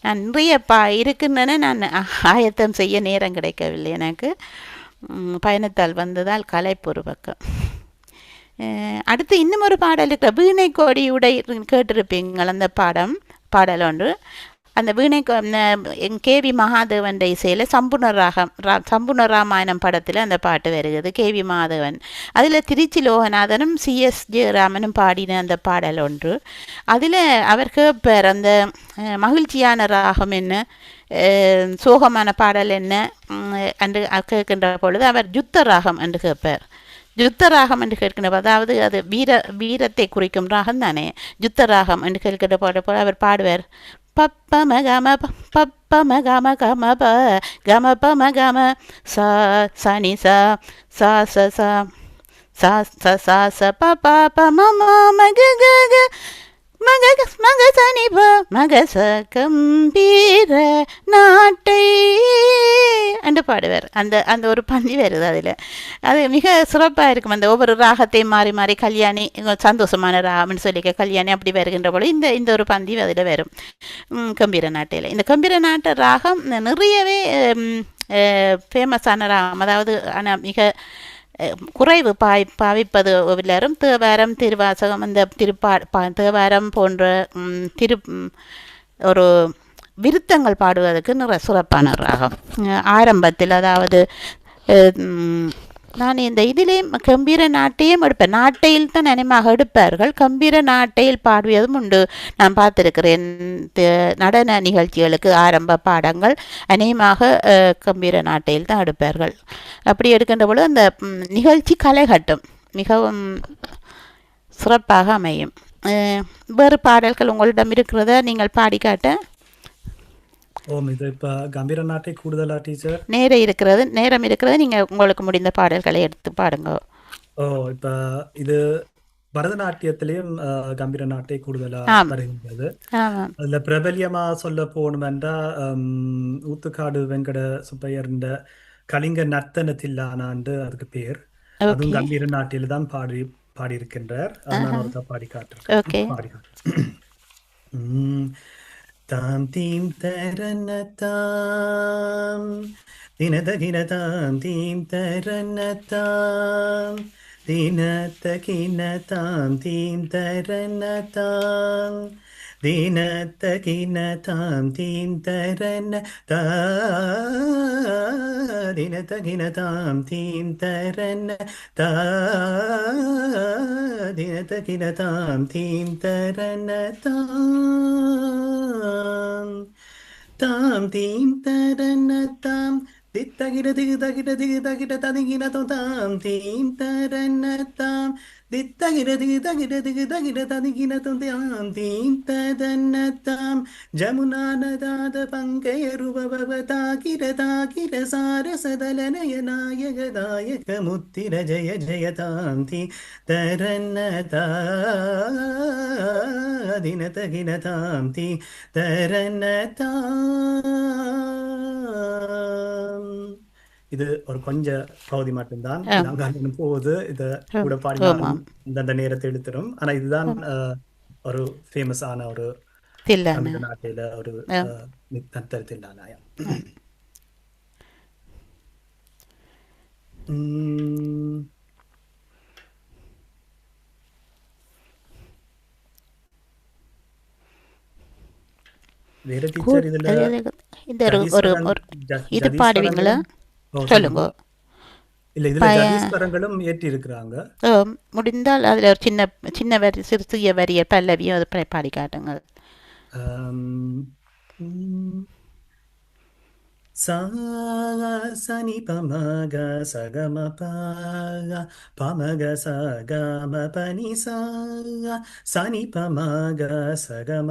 நான் நிறைய இருக்கின்றன. நான் ஆயத்தம் செய்ய நேரம் கிடைக்கவில்லை எனக்கு, பயணத்தால் வந்ததால் கலைப்பு ஒரு பக்கம். அடுத்து இன்னும் ஒரு பாடல் இருக்கிற வீணை கோடி உடை கேட்டிருப்பீங்கள். அந்த பாடல் ஒன்று அந்த வீணை கேவி மகாதேவன் இசையில் சம்புர்ண ராமாயணம் படத்தில் அந்த பாட்டு வருகிறது. கேவி மகாதேவன் அதில் திருச்சி லோகநாதனும் சிஎஸ் ஜெயராமனும் பாடின அந்த பாடல் ஒன்று. அதில் அவர் கேட்பார் அந்த மகிழ்ச்சியான ராகம் என்ன, சோகமான பாடல் என்ன என்று கேட்கின்ற பொழுது அவர் யுத்த ராகம் என்று கேட்பார். யுத்த ராகம் என்று கேட்கின்ற, அதாவது அது வீரத்தை குறிக்கும் ராகம் தானே. யுத்த ராகம் என்று கேட்கின்ற போல அவர் பாடுவார். பப்பம கம பப்பம கம கம ப கம பம கம சா சனி சா சா ச சா சா ச சா ச ப ப ப ம ம மக க மக மக சனி ப மக ச கம்பீர நாட்டை என்று பாடுவார். அந்த ஒரு பந்தி வருது அதில். அது மிக சிறப்பாக இருக்கும். அந்த ஒவ்வொரு ராகத்தையும் மாறி மாறி கல்யாணி சந்தோஷமான ராகம்னு சொல்லிக்க கல்யாணி அப்படி வருகின்ற போல இந்த ஒரு பந்தி அதில் வரும் கம்பீர நாட்டையில். இந்த கம்பீர நாட்டு ராகம் நிறையவே ஃபேமஸான ராகம். அதாவது ஆனால் மிக குறைவு பாவிப்பது எல்லாரும். தேவாரம் திருவாசகம் அந்த தேவாரம் போன்ற ஒரு விருத்தங்கள் பாடுவதற்கு நிறைய சிறப்பான ராகம். ஆரம்பத்தில் அதாவது நான் இந்த இதிலே கம்பீர நாட்டையும் எடுப்பேன். நாட்டையில் தான் அநேகமாக எடுப்பார்கள். கம்பீர நாட்டையில் பாடுவதும் உண்டு. நான் பார்த்திருக்கிறேன். நடன நிகழ்ச்சிகளுக்கு ஆரம்ப பாடங்கள் அநேகமாக கம்பீர நாட்டையில் தான் எடுப்பார்கள். அப்படி எடுக்கின்ற பொழுது அந்த நிகழ்ச்சி களை கட்டும், மிகவும் சிறப்பாக அமையும். வேறு பாடல்கள் உங்களிடம் இருக்கிறத நீங்கள் பாடி காட்ட? இது இப்போ கம்பீர நாட்டை கூடுதலா டீச்சர்? நேரம் இருக்கிறது, நீங்கள் உங்களுக்கு முடிந்த பாடல்களை எடுத்து பாடுங்க. இப்போ இது பரதநாட்டியத்திலையும் கம்பீர நாட்டை கூடுதலா வருகின்றது. அதுல பிரபல்யமா சொல்ல போகணுமென்றா ஊத்துக்காடு வெங்கட சுப்பையர் கலிங்க நர்த்தனத்தில்லானாண்டு அதுக்கு பேர். அதுவும் கம்பீர நாட்டில தான் பாடியிருக்கின்றார். நான் ஒருக்கா பாடி காட்டுறேன். தாம் தீம் தரன தாம் தினதகின தாம் தீம் தரன தாம் தினதகின தாம் தீம் தரன தாம் தினதகின தாம் தீம் தரன தா தினதகின தாம் தீம் தரன தா தினதகின தாம் தீம் தரன தாம் தீம் தரன தாம் தித்தகிட திகு தகிட திகு தகிட ததிகிட தாம் தீம் தரன தாம் தித்தகிட திகு தகிட திகு தகிட ததிகிட தாம் தீம் தரன தாம் ஜமுனா நதாத பங்கய ரூபவ தாகிட தாகிட சாரசதலனய நாயக தாயக முத்திர ஜய ஜய தாம் தீ தரன தினதகின தாம் தீ தரன இது ஒரு கொஞ்சம் பகுதி மட்டும்தான். நாங்கள் போகுது இதை கூட பாடினாலும் இந்த நேரத்தை எடுத்துரும். ஆனா இதுதான் ஒரு ஃபேமஸ் ஆன ஒரு நாட்டில ஒரு தில்லானாயா. வேற டீச்சர் இது பாடுவீங்களா? சொல்லுங்க. இல்ல இதுல ஜதீஸ்வரங்களும் ஏற்றி இருக்கிறாங்க. முடிந்தால் அதுல ஒரு சின்ன சின்ன வரி, சிறிய வரிய பல்லவியும் அது பாடி காட்டுங்க. சனி பமக சகம பமக சகம பனி சனி பமக சகம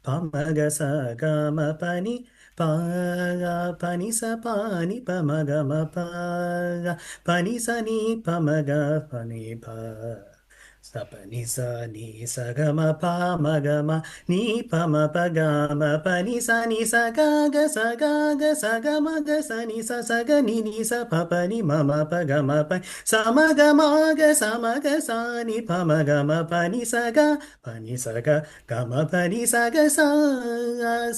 பமக சகம பனி பனி ச பானி பமகம பனி சனி பமக பனி சபனி சனி சகம பாமகம நீ பம பகம பனி சனி சகாக சகாக சகமக சனி சக நி ச பனி மம பகம ப சமகமாக சமக சானி பமகம பனி சக கம பனி சக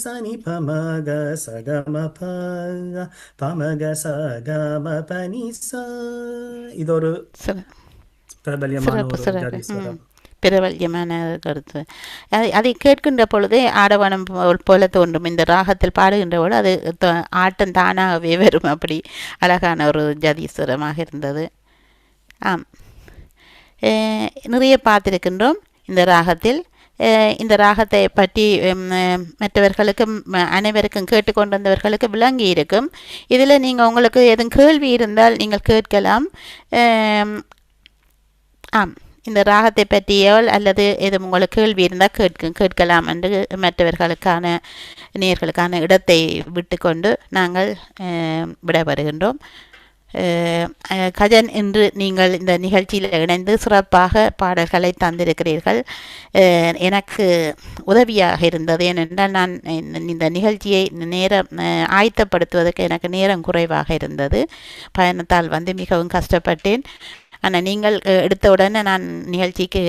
சனி பமக சகம பமக சகம பனி ச. இது ஒரு பிரபல்யமான கருத்து. அதை கேட்கின்ற பொழுதே ஆடவனம் போல தோன்றும். இந்த ராகத்தில் பாடுகின்ற பொழுது அது ஆட்டம் தானாகவே வரும். அப்படி அழகான ஒரு ஜதீஸ்வரமாக இருந்தது. ஆம், நிறைய பார்த்திருக்கின்றோம் இந்த ராகத்தில். இந்த ராகத்தை பற்றி மற்றவர்களுக்கும் அனைவருக்கும் கேட்டுக்கொண்டிருந்தவர்களுக்கு விளங்கி இருக்கும். இதில் நீங்கள் உங்களுக்கு எதுவும் கேள்வி இருந்தால் நீங்கள் கேட்கலாம். ஆம், இந்த ராகத்தை பற்றியோ அல்லது எதுவும் உங்களுக்கு கேள்வி இருந்தால் கேட்கலாம் என்று மற்றவர்களுக்கான நேயர்களுக்கான இடத்தை விட்டுக்கொண்டு நாங்கள் விடைபெறுகின்றோம். கஜன், இன்று நீங்கள் இந்த நிகழ்ச்சியில் இணைந்து சிறப்பாக பாடல்களை தந்திருக்கிறீர்கள். எனக்கு உதவியாக இருந்தது. ஏனென்றால் நான் இந்த நிகழ்ச்சியை நேரம் ஆயத்தப்படுத்துவதற்கு எனக்கு நேரம் குறைவாக இருந்தது. பயணத்தால் மிகவும் கஷ்டப்பட்டேன். ஆனால் நீங்கள் எடுத்த உடனே நான் நிகழ்ச்சிக்கு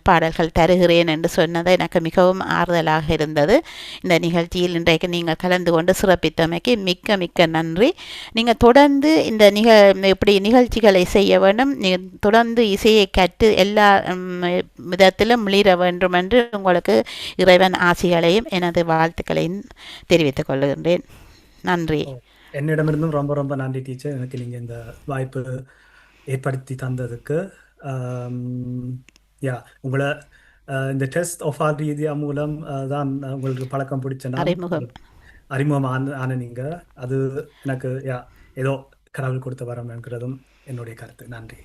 பாடல்கள் தருகிறேன் என்று சொன்னது எனக்கு மிகவும் ஆறுதலாக இருந்தது. இந்த நிகழ்ச்சியில் இன்றைக்கு நீங்கள் கலந்து கொண்டு சிறப்பித்தமைக்கு மிக்க மிக்க நன்றி. நீங்கள் தொடர்ந்து இந்த இப்படி நிகழ்ச்சிகளை செய்ய வேண்டும். தொடர்ந்து இசையை கற்று எல்லா விதத்திலும் மிளிர வேண்டும் என்று உங்களுக்கு இறைவன் ஆசிகளையும் எனது வாழ்த்துக்களையும் தெரிவித்துக் கொள்கின்றேன். நன்றி. என்னிடமிருந்தும் ரொம்ப ரொம்ப நன்றி டீச்சர், எனக்கு நீங்கள் இந்த வாய்ப்பு ஏற்படுத்தி தந்ததுக்கு. யா உங்களை இந்த டெஸ்ட் ஆஃப் ஆர் ரீதியா மூலம் தான் உங்களுக்கு பழக்கம் பிடிச்ச நான் அறிமுகம். அறிமுகம் ஆன நீங்கள், அது எனக்கு ஏதோ கடவுள் கொடுத்த வரம் என்கிறதும் என்னுடைய கருத்து. நன்றி.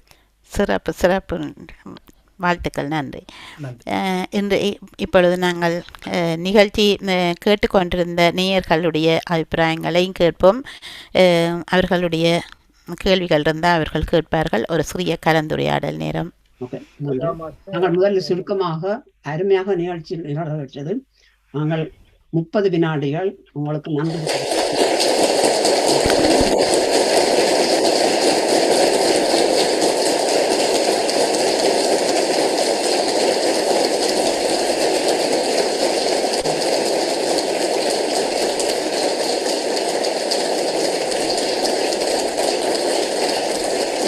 சிறப்பு சிறப்பு, வாழ்த்துக்கள், நன்றி. நன்றி. இன்று இப்பொழுது நாங்கள் நிகழ்ச்சி கேட்டுக்கொண்டிருந்த நேயர்களுடைய அபிப்பிராயங்களையும் கேட்போம். அவர்களுடைய கேள்விகள் இருந்தால் அவர்கள் கேட்பார்கள். ஒரு சிறிய கலந்துரையாடல் நேரம். நாங்கள் முதலில் சுருக்கமாக அருமையாக நிகழ்ச்சி நிறைவேற்றது. நாங்கள் 30 வினாடிகள் உங்களுக்கு நன்றி.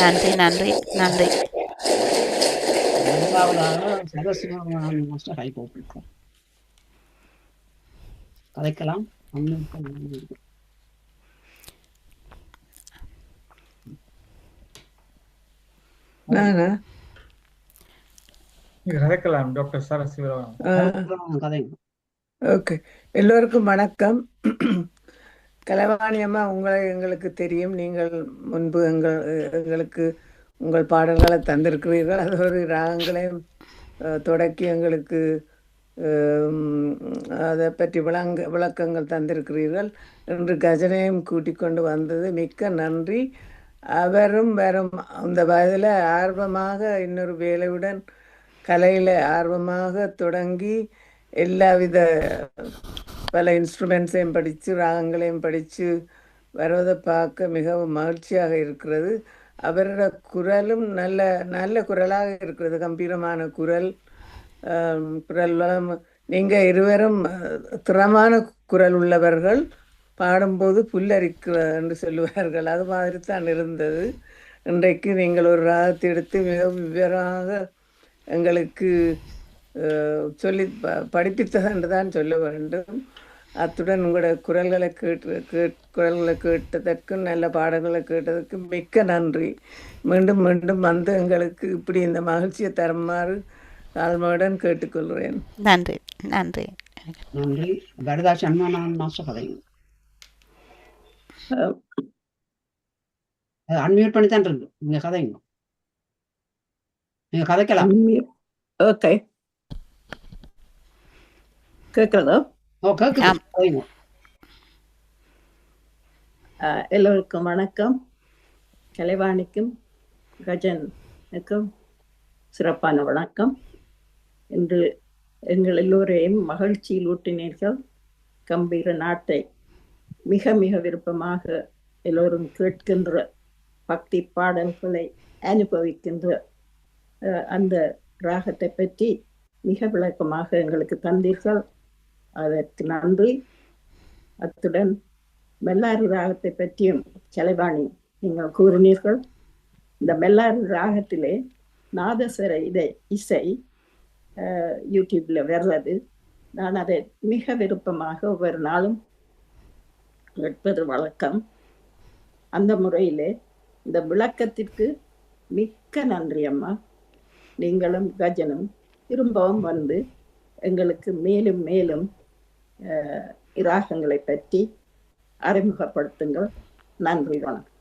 நன்றி நன்றி நன்றி. இரண்டாவதாக சர்வசிவமான மாஸ்டர் கை போட்டிருக்கோம். கதைக்கலாம். கதைக்கலாம் டாக்டர் சரசிவராமன். கதை. ஓகே, எல்லோருக்கும் வணக்கம். கலைவாணி அம்மா, எங்களுக்கு தெரியும், நீங்கள் முன்பு எங்களுக்கு உங்கள் பாடல்களை தந்திருக்கிறீர்கள். அது ஒரு ராகங்களையும் தொடக்கி எங்களுக்கு அதை பற்றி விளக்கங்கள் தந்திருக்கிறீர்கள். இன்று கஜனையும் கூட்டிக் கொண்டு வந்தது மிக்க நன்றி. அவரும் வரும் அந்த வயதில் ஆர்வமாக இன்னொரு வேலையுடன் கலையில் ஆர்வமாக தொடங்கி எல்லாவித பல இன்ஸ்ட்ருமெண்ட்ஸையும் படித்து ராகங்களையும் படித்து வருவதை பார்க்க மிகவும் மகிழ்ச்சியாக இருக்கிறது. அவரோட குரலும் நல்ல நல்ல குரலாக இருக்கிறது, கம்பீரமான குரல். குரல் வளம். நீங்கள் இருவரும் திறமான குரல் உள்ளவர்கள், பாடும்போது புல்லரிக்கிற என்று சொல்லுவார்கள், அது மாதிரி தான் இருந்தது. இன்றைக்கு நீங்கள் ஒரு ராகத்தை எடுத்து மிக விவரமாக எங்களுக்கு சொல்லி படிப்பித்தது என்று தான் சொல்ல வேண்டும். அத்துடன் உங்களோட குரல்களை குரல்களை கேட்டதற்கும் நல்ல பாடல்களை கேட்டதற்கும் மிக்க நன்றி. மீண்டும் மீண்டும் வந்து எங்களுக்கு இப்படி இந்த மகிழ்ச்சியை தருமாறு தாழ்மையுடன் கேட்டுக்கொள்கிறேன். நன்றி நன்றி நன்றி. வரதாட்சி அன்பான மாஸ்டர் கதை. அன்மியூட் பண்ணி தான் இருக்கு. நீங்க கதைங்க, நீங்க கதைக்கலாம். ஓகே, கேட்குறதோ? எல்லோருக்கும் வணக்கம். கலைவாணிக்கும் கஜனுக்கும் சிறப்பான வணக்கம். இன்று எங்கள் எல்லோரையும் மகிழ்ச்சியில் ஊட்டினீர்கள். கம்பீர நாட்டை மிக மிக விருப்பமாக எல்லோரும் கேட்கின்ற பக்தி பாடல்களை அனுபவிக்கின்ற அந்த ராகத்தை பற்றி மிக விளக்கமாக எங்களுக்கு தந்தீர்கள். அதற்கு நன்றி. அத்துடன் மெல்லாறு ராகத்தை பற்றியும் கலைவாணி நீங்கள் கூறினீர்கள். இந்த மெல்லாறு ராகத்திலே நாதஸ்வர இசை யூடியூப்ல வர்றது. நான் அதை மிக விருப்பமாக ஒவ்வொரு நாளும் கேட்பது வழக்கம். அந்த முறையிலே இந்த விளக்கத்திற்கு மிக்க நன்றி அம்மா. நீங்களும் கஜனும் திரும்பவும் வந்து எங்களுக்கு மேலும் மேலும் ராகங்களை பற்றி அறிமுகப்படுத்துங்கள். நன்றி, வணக்கம்.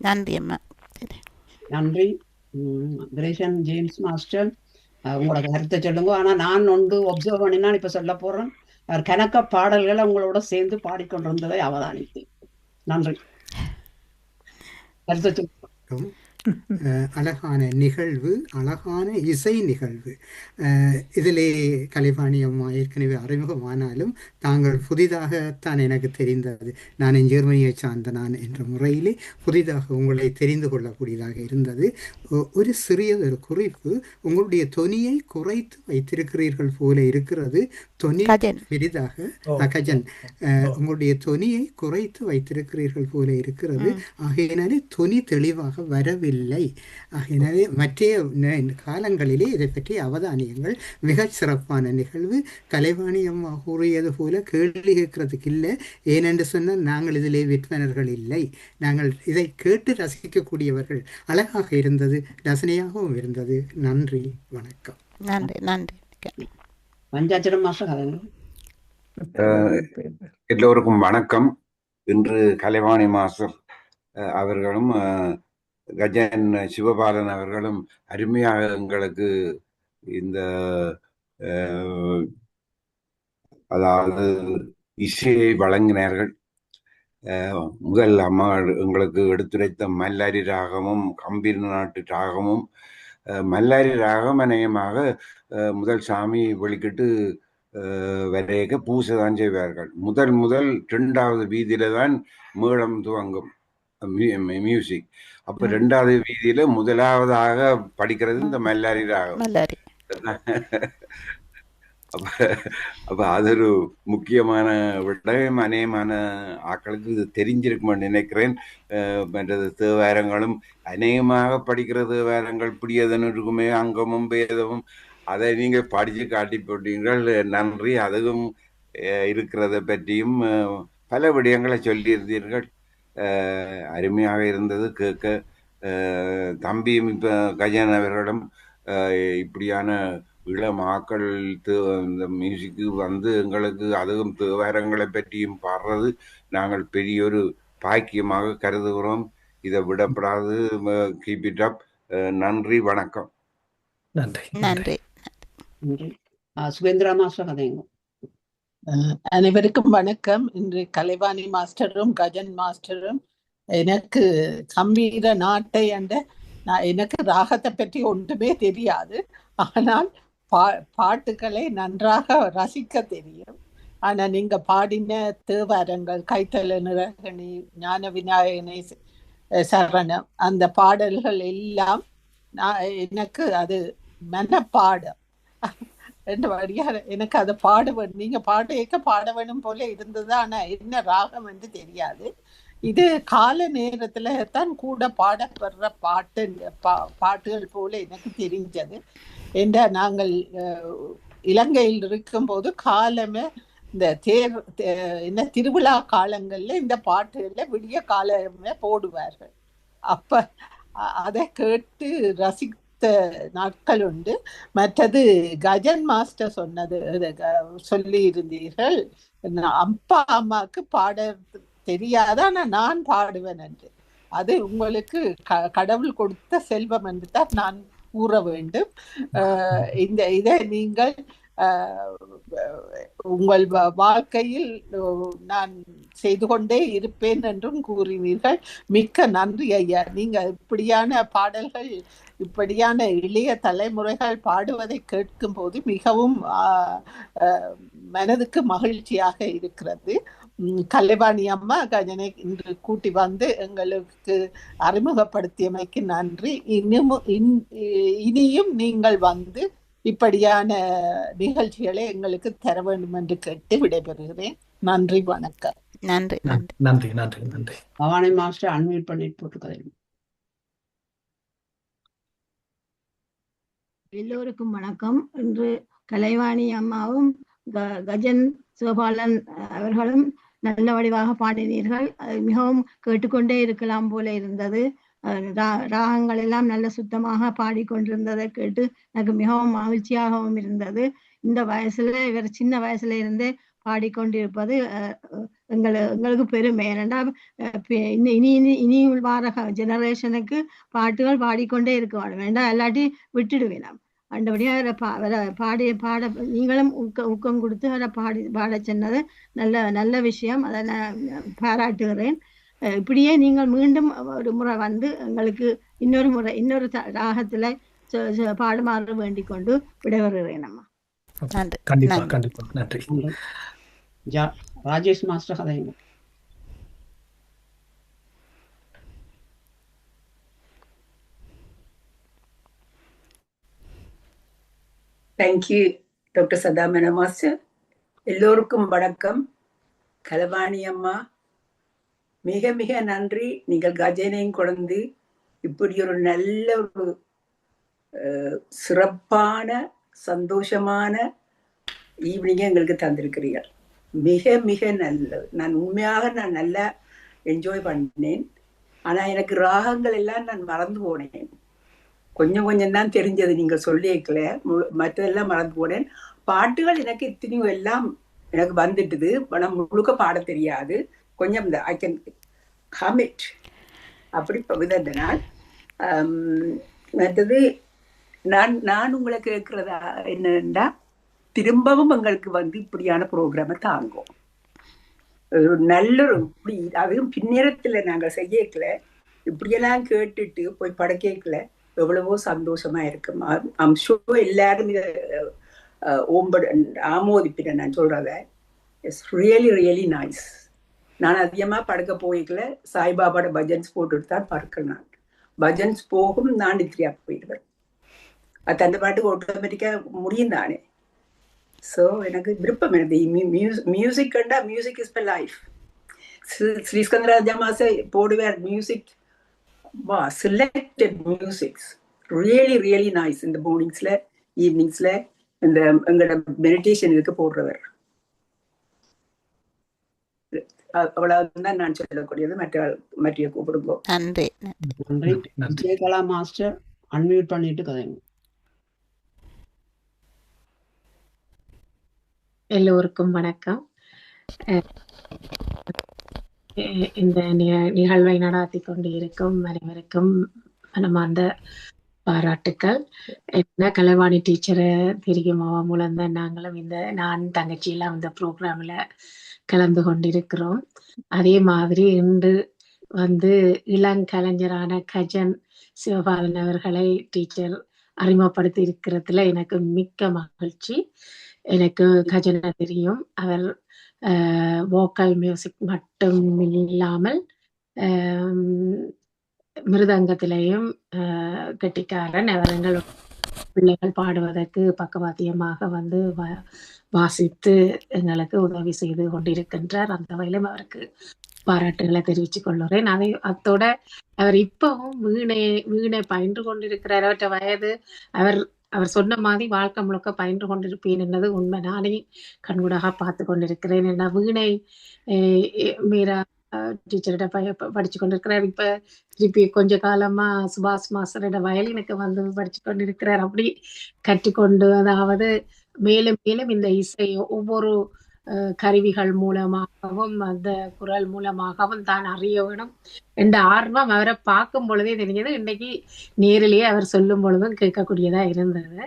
நன்றி அம்மா. நன்றி. கிரேஷன் ஜேம்ஸ் மாஸ்டர், உங்களோட கருத்தை சொல்லுங்க. ஆனா நான் ஒன்று ஒப்சர்வ் பண்ணினா இப்ப சொல்ல போறேன். அவர் கணக்க பாடல்களை உங்களோட சேர்ந்து பாடிக்கொண்டிருந்ததை அவதானித்தேன். நன்றி. கருத்தை சொல்லுங்க. அழகான நிகழ்வு, அழகான இசை நிகழ்வு. இதிலே கலைவாணி அம்மா ஏற்கனவே அறிமுகமானாலும் தாங்கள் புதிதாகத்தான் எனக்கு தெரிந்தது. நான் ஜெர்மனியை சார்ந்த நான் என்ற முறையிலே புதிதாக உங்களை தெரிந்து கொள்ளக்கூடியதாக இருந்தது. ஒரு சிறியதொரு குறிப்பு, உங்களுடைய தொனியை குறைத்து வைத்திருக்கிறீர்கள் போல இருக்கிறது. தொனி பெரிதாக கஜன், உங்களுடைய தொனியை குறைத்து வைத்திருக்கிறீர்கள் போல இருக்கிறது. ஆகையினாலே தொனி தெளிவாக வரவில்லை இல்லை. எனவே மற்ற காலங்களிலே இதை பற்றி அவதானியங்கள். மிகச் சிறப்பான நிகழ்வு. கலைவாணி அம்மா கூறியது போல கேள்வி கேட்கறதுக்கு இல்லை. ஏனென்று சொன்னால் நாங்கள் இதிலே விற்பனர்கள் இல்லை. நாங்கள் இதை கேட்டு ரசிக்கக்கூடியவர்கள். அழகாக இருந்தது, ரசனையாகவும் இருந்தது. நன்றி, வணக்கம். நன்றி நன்றி. பஞ்சாச்சரம் மாஸ்டர் கதைங்க. எல்லோருக்கும் வணக்கம். இன்று கலைவாணி மாஸ்டர் அவர்களும் கஜன் சிவபாலன் அவர்களும் அருமையாக எங்களுக்கு இந்த அதாவது இசையை வழங்கினார்கள். முதல் அம்மா எங்களுக்கு எடுத்துரைத்த மல்லாரி ராகமும் கம்பீர் நாட்டு ராகமும், மல்லாரி ராகம் அநேகமாக முதல் சாமி வெளிக்கிட்டு வரையக பூசை தான் செய்வார்கள். முதல் 2வது வீதியில தான் மேளம் துவங்கும் மியூசிக். அப்ப 2வது வீதியில முதலாவதாக படிக்கிறது இந்த மல்லாரி ராகம். அப்ப அது ஒரு முக்கியமான விடயம். அநேகமான ஆக்களுக்கு இது தெரிஞ்சிருக்குமென்னு நினைக்கிறேன். மற்றது தேவாரங்களும் அநேகமாக படிக்கிற தேவாரங்கள் பிடியதன் இருக்குமே, அங்கமும் பேதமும், அதை நீங்க படிச்சு காட்டி போட்டீங்கள். நன்றி. அதுவும் இருக்கிறத பற்றியும் பல விடயங்களை சொல்லியிருந்தீர்கள். அருமையாக இருந்தது கேட்க. தம்பியும் இப்ப கஜன் அவர்களிடம் இப்படியான இளமாக்கள் இந்த மியூசிக்கு வந்து எங்களுக்கு அதுவும் தேவாரங்களை பற்றியும் பாடுறது நாங்கள் பெரிய ஒரு பாக்கியமாக கருதுகிறோம். இதை விடப்படாது. Keep it up. நன்றி, வணக்கம். நன்றி நன்றி. சுகேந்திரா மாஸ்டர் கதைங்க. அனைவருக்கும் வணக்கம். இன்று கலைவாணி மாஸ்டரும் கஜன் மாஸ்டரும் எனக்கு கம்பீர நாட்டை எனக்கு ராகத்தை பற்றி ஒன்றுமே தெரியாது. ஆனால் பாட்டுகளை நன்றாக ரசிக்க தெரியும். ஆனா நீங்க பாடின தேவாரங்கள், கைத்தல நிரகணி, ஞான விநாயகனை சரணம், அந்த பாடல்கள் எல்லாம் எனக்கு அது மனப்பாடம் ரெண்டு வழியா எனக்கு அதை நீங்க பாட வேணும் போல இருந்தது. ஆனா என்ன ராகம் என்று தெரியாது. இது கால நேரத்துல தான் கூட பாடப்படுற பாட்டுகள் போல எனக்கு தெரிஞ்சது. ஏண்டா நாங்கள் இலங்கையில் இருக்கும்போது காலமே இந்த திருவிழா காலங்கள்ல இந்த பாட்டுகள்ல விடிய காலமே போடுவார்கள். அப்ப அதை கேட்டு ரசித்த நாட்கள் உண்டு. மற்றது கஜன் மாஸ்டர் சொன்னது சொல்லி இருந்தீர்கள், அப்பா அம்மாவுக்கு பாட தெரியாதா நான் பாடுவேன் என்று. அது உங்களுக்கு கடவுள் கொடுத்த செல்வம் என்று தான் நான் கூற வேண்டும். இதை நீங்கள் உங்கள் வாழ்க்கையில் நான் செய்து கொண்டே இருப்பேன் என்றும் கூறினீர்கள். மிக்க நன்றி ஐயா. நீங்க இப்படியான பாடல்கள், இப்படியான இளைய தலைமுறைகள் பாடுவதை கேட்கும் போது மிகவும் மனதுக்கு மகிழ்ச்சியாக இருக்கிறது. கலைவாணி அம்மா கஜனை இன்று கூட்டி வந்து எங்களுக்கு அறிமுகப்படுத்தியமைக்கு நன்றி. இனியும் நீங்கள் வந்து இப்படியான நிகழ்ச்சிகளை எங்களுக்கு தர வேண்டும் என்று கேட்டு விடைபெறுகிறேன். நன்றி, வணக்கம். நன்றி நன்றி நன்றி நன்றி நன்றி. பவானி மாஸ்டர் அன்மியூட் பண்ணிட்டு போட்டுக்கதை. எல்லோருக்கும் வணக்கம். இன்று கலைவாணி அம்மாவும் கஜன் சிவபாலன் அவர்களும் நல்ல வடிவாக பாடினீர்கள். மிகவும் கேட்டுக்கொண்டே இருக்கலாம் போல இருந்தது. ராகங்கள் எல்லாம் நல்ல சுத்தமாக பாடிக்கொண்டிருந்ததை கேட்டு எனக்கு மிகவும் மகிழ்ச்சியாகவும் இருந்தது. இந்த வயசுல இவர் சின்ன வயசுல இருந்தே பாடிக்கொண்டிருப்பது எங்களுக்கு பெருமை. ஏனென்றால் இனி வார ஜெனரேஷனுக்கு பாட்டுகள் பாடிக்கொண்டே இருக்க வேண்டாம், எல்லாட்டி விட்டுடுவேன். அண்டபடியா பாட நீங்களும் ஊக்கம் கொடுத்து அதை பாட சொன்னது நல்ல விஷயம். அதை நான் பாராட்டுகிறேன். இப்படியே நீங்கள் மீண்டும் ஒரு முறை வந்து எங்களுக்கு இன்னொரு ராகத்துல பாடுமாறு வேண்டிக் கொண்டு விடைபெறுகிறேன் அம்மா. கண்டிப்பா கண்டிப்பா. நன்றி. ராஜேஷ் மாஸ்டர் கதைங்க. தேங்க்யூ டாக்டர் சதாமன மாஸ்டர். எல்லோருக்கும் வணக்கம். கலைவாணி அம்மா மிக மிக நன்றி. நீங்கள் கஜனையும் கொண்டு இப்படி ஒரு நல்ல ஒரு சிறப்பான சந்தோஷமான ஈவினிங்கை எங்களுக்கு தந்திருக்கிறீர்கள். மிக மிக நல்லது. நான் உண்மையாக நல்லா என்ஜாய் பண்ணேன். ஆனா எனக்கு ராகங்கள் எல்லாம் நான் மறந்து போனேன். கொஞ்சம் கொஞ்சம் தான் தெரிஞ்சது, நீங்க சொல்லியிருக்கல, மற்றதெல்லாம் மறந்து போனேன். பாட்டுகள் எனக்கு இத்தனையும் எல்லாம் எனக்கு வந்துட்டுது, ஆனால் முழுக்க பாட தெரியாது. கொஞ்சம் இந்த ஐ கேன் ஹமிட் அப்படி விதனால். மற்றது நான் உங்களை கேட்கறதா என்னன்னா, திரும்பவும் எங்களுக்கு இப்படியான ப்ரோக்ராமை தாங்கும். ஒரு நல்ல ஒரு இப்படி அதுவும் பின்னேரத்துல நாங்க செய்யக்கல இப்படியெல்லாம் கேட்டுட்டு போய் படைக்கல எவ்வளவோ சந்தோஷமா இருக்கு. ஐம் ஷூர் எல்லாரும் இதை ஆமோதிப்பின. நான் சொல்றத இட்ஸ் ரியலி ரியலி நைஸ். நான் அதிகமா படுக்க போய்க்கல, சாய்பாபாவோட பஜன்ஸ் போட்டுட்டு தான் படுக்கிறேன். நான் பஜன்ஸ் போகும், நான் நித்ரியா போயிடுவேன். அது அந்த பாட்டுக்கு ஆட்டோமேட்டிக்கா முடியும் தானே. ஸோ எனக்கு விருப்பம் எனக்கு மியூசிக் கண்டா, music is my life. Sriskandarajah மாச போடுவார் music, selected musics really really nice. இந்த மார்னிங்ஸ்ல ஈவினிங்ஸ்ல இந்த எங்களோட மெடிடேஷன் இதுக்கு போடுறவர். அவ்வளவுதான் நான் சொல்லக்கூடியது. மற்ற கூப்பிடுங்க. நன்றி. நன்றி. விஜயகலா மாஸ்டர் அன்மியூட் பண்ணிட்டு கதைங்க. எல்லோருக்கும் வணக்கம். இந்த நிகழ்வை நடாத்தி கொண்டு இருக்கும் அனைவருக்கும் மனமார்ந்த பாராட்டுக்கள். என்ன கலைவாணி டீச்சரை தெரியும், அவ மூலம்தான் நாங்களும் நான் தங்கச்சியெல்லாம் இந்த ப்ரோக்ராம்ல கலந்து கொண்டிருக்கிறோம். அதே மாதிரி இன்று இளங்கலைஞரான கஜன் சிவபாலன் அவர்களை டீச்சர் அறிமுகப்படுத்தி இருக்கிறதுல எனக்கு மிக்க மகிழ்ச்சி. எனக்கு கஜனை தெரியும். அவர் வோக்கல் மியூசிக் மட்டும் இல்லாமல் மிருதங்கத்திலையும் கெட்டிக்காரன். அவர் எங்கள் பிள்ளைகள் பாடுவதற்கு பக்கவாத்தியமாக வாசித்து எங்களுக்கு உதவி செய்து கொண்டிருக்கின்றார். அந்த வகையிலும் அவருக்கு பாராட்டுகளை தெரிவித்துக் கொள்கிறேன். அத்தோட அவர் இப்பவும் வீணை பயின்று கொண்டிருக்கிறார். அவற்ற வயது அவர் சொன்ன மாதிரி வாழ்க்கை முழுக்க பயின்று கொண்டிருப்பேன் என்னது உண்மை. நானே கண்கூடாக பார்த்து கொண்டிருக்கிறேன். என்ன வீணை மீரா டீச்சர்கிட்ட படிச்சு கொண்டிருக்கிறார். இப்ப திருப்பி கொஞ்ச காலமா சுபாஷ் மாஸ்டரோட வயலினுக்கு படிச்சு கொண்டிருக்கிறார். அப்படி கற்றுக்கொண்டு, அதாவது மேலும் மேலும் இந்த இசை ஒவ்வொரு கருவிகள் மூலமாகவும் அந்த குரல் மூலமாகவும் தான் அறிய வேணும் என்ற ஆர்வம் அவரை பார்க்கும் பொழுதே தெரிஞ்சது. இன்னைக்கு நேரிலேயே அவர் சொல்லும் பொழுதும் கேட்கக்கூடியதா இருந்தது.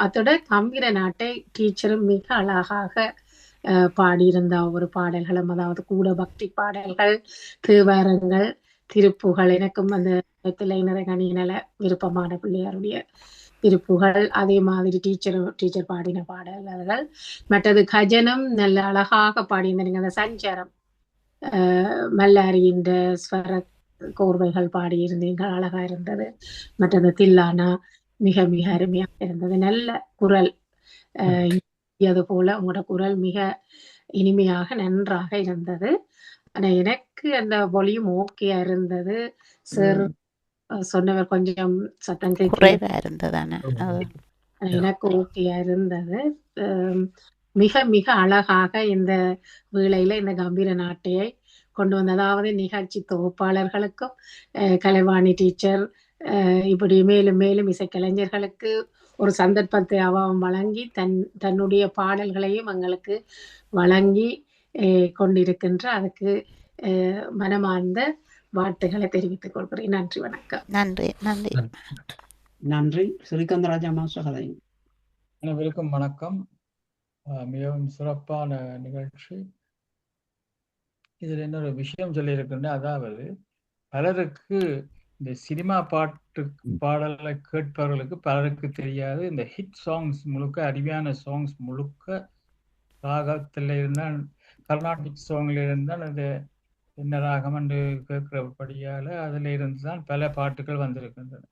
அதோட கம்பீர நாட்டை டீச்சரும் மிக அழகாக பாடியிருந்த ஒவ்வொரு பாடல்களும், அதாவது கூட பக்தி பாடல்கள், தேவாரங்கள், திருப்புகள், எனக்கும் அந்த நிற விருப்பமான பிள்ளையாருடைய திருப்புகள், அதே மாதிரி டீச்சர் பாடின பாடல்கள். மற்றது கஜனம் நல்ல அழகாக பாடியிருந்தீங்க. அந்த சஞ்சாரம் மல்லாரியின் ஸ்வர கோர்வைகள் பாடியிருந்தீர்கள், அழகா இருந்தது. மற்றது தில்லானா மிக மிக அருமையாக இருந்தது. நல்ல குரல், அது போல உங்களோட குரல் மிக இனிமையாக நன்றாக இருந்தது. ஆனா எனக்கு அந்த வால்யூம் ஓகேயா இருந்தது. சார் சொன்னவர் கொஞ்சம் சத்தம் குறைவா இருந்ததானே, எனக்கு ஓகேயா இருந்தது. மிக மிக அழகாக இந்த வேளையில இந்த கம்பீர நாட்டையை கொண்டு வந்த, அதாவது நிகழ்ச்சி தொகுப்பாளர்களுக்கும் கலைவாணி டீச்சர் இப்படி மேலும் மேலும் இசைக்கலைஞர்களுக்கு ஒரு சந்தர்ப்பத்தை அவன் வழங்கி தன்னுடைய பாடல்களையும் எங்களுக்கு வழங்கி கொண்டிருக்கின்ற அதுக்கு மனமார்ந்த வாழ்த்துக்களை தெரிவித்துக் கொள்கிறேன். நன்றி, வணக்கம். நன்றி. நன்றி. நன்றி. ஸ்ரீகந்தராஜா மாஸ்டர் கதை. அனைவருக்கும் வணக்கம். மிகவும் சிறப்பான நிகழ்ச்சி. இதில் இன்னொரு விஷயம் சொல்லியிருக்கின்றேன். அதாவது பலருக்கு இந்த சினிமா பாடலை கேட்பவர்களுக்கு பலருக்கு தெரியாது. இந்த ஹிட் சாங்ஸ் முழுக்க, அருமையான சாங்ஸ் முழுக்க ராகத்தில் இருந்தால், கர்நாடிக் சாங்ல இருந்தால் அது என்ன ராகம் என்று கேட்கிறபடியால் அதில் இருந்து தான் பல பாட்டுகள் வந்திருக்கின்றன.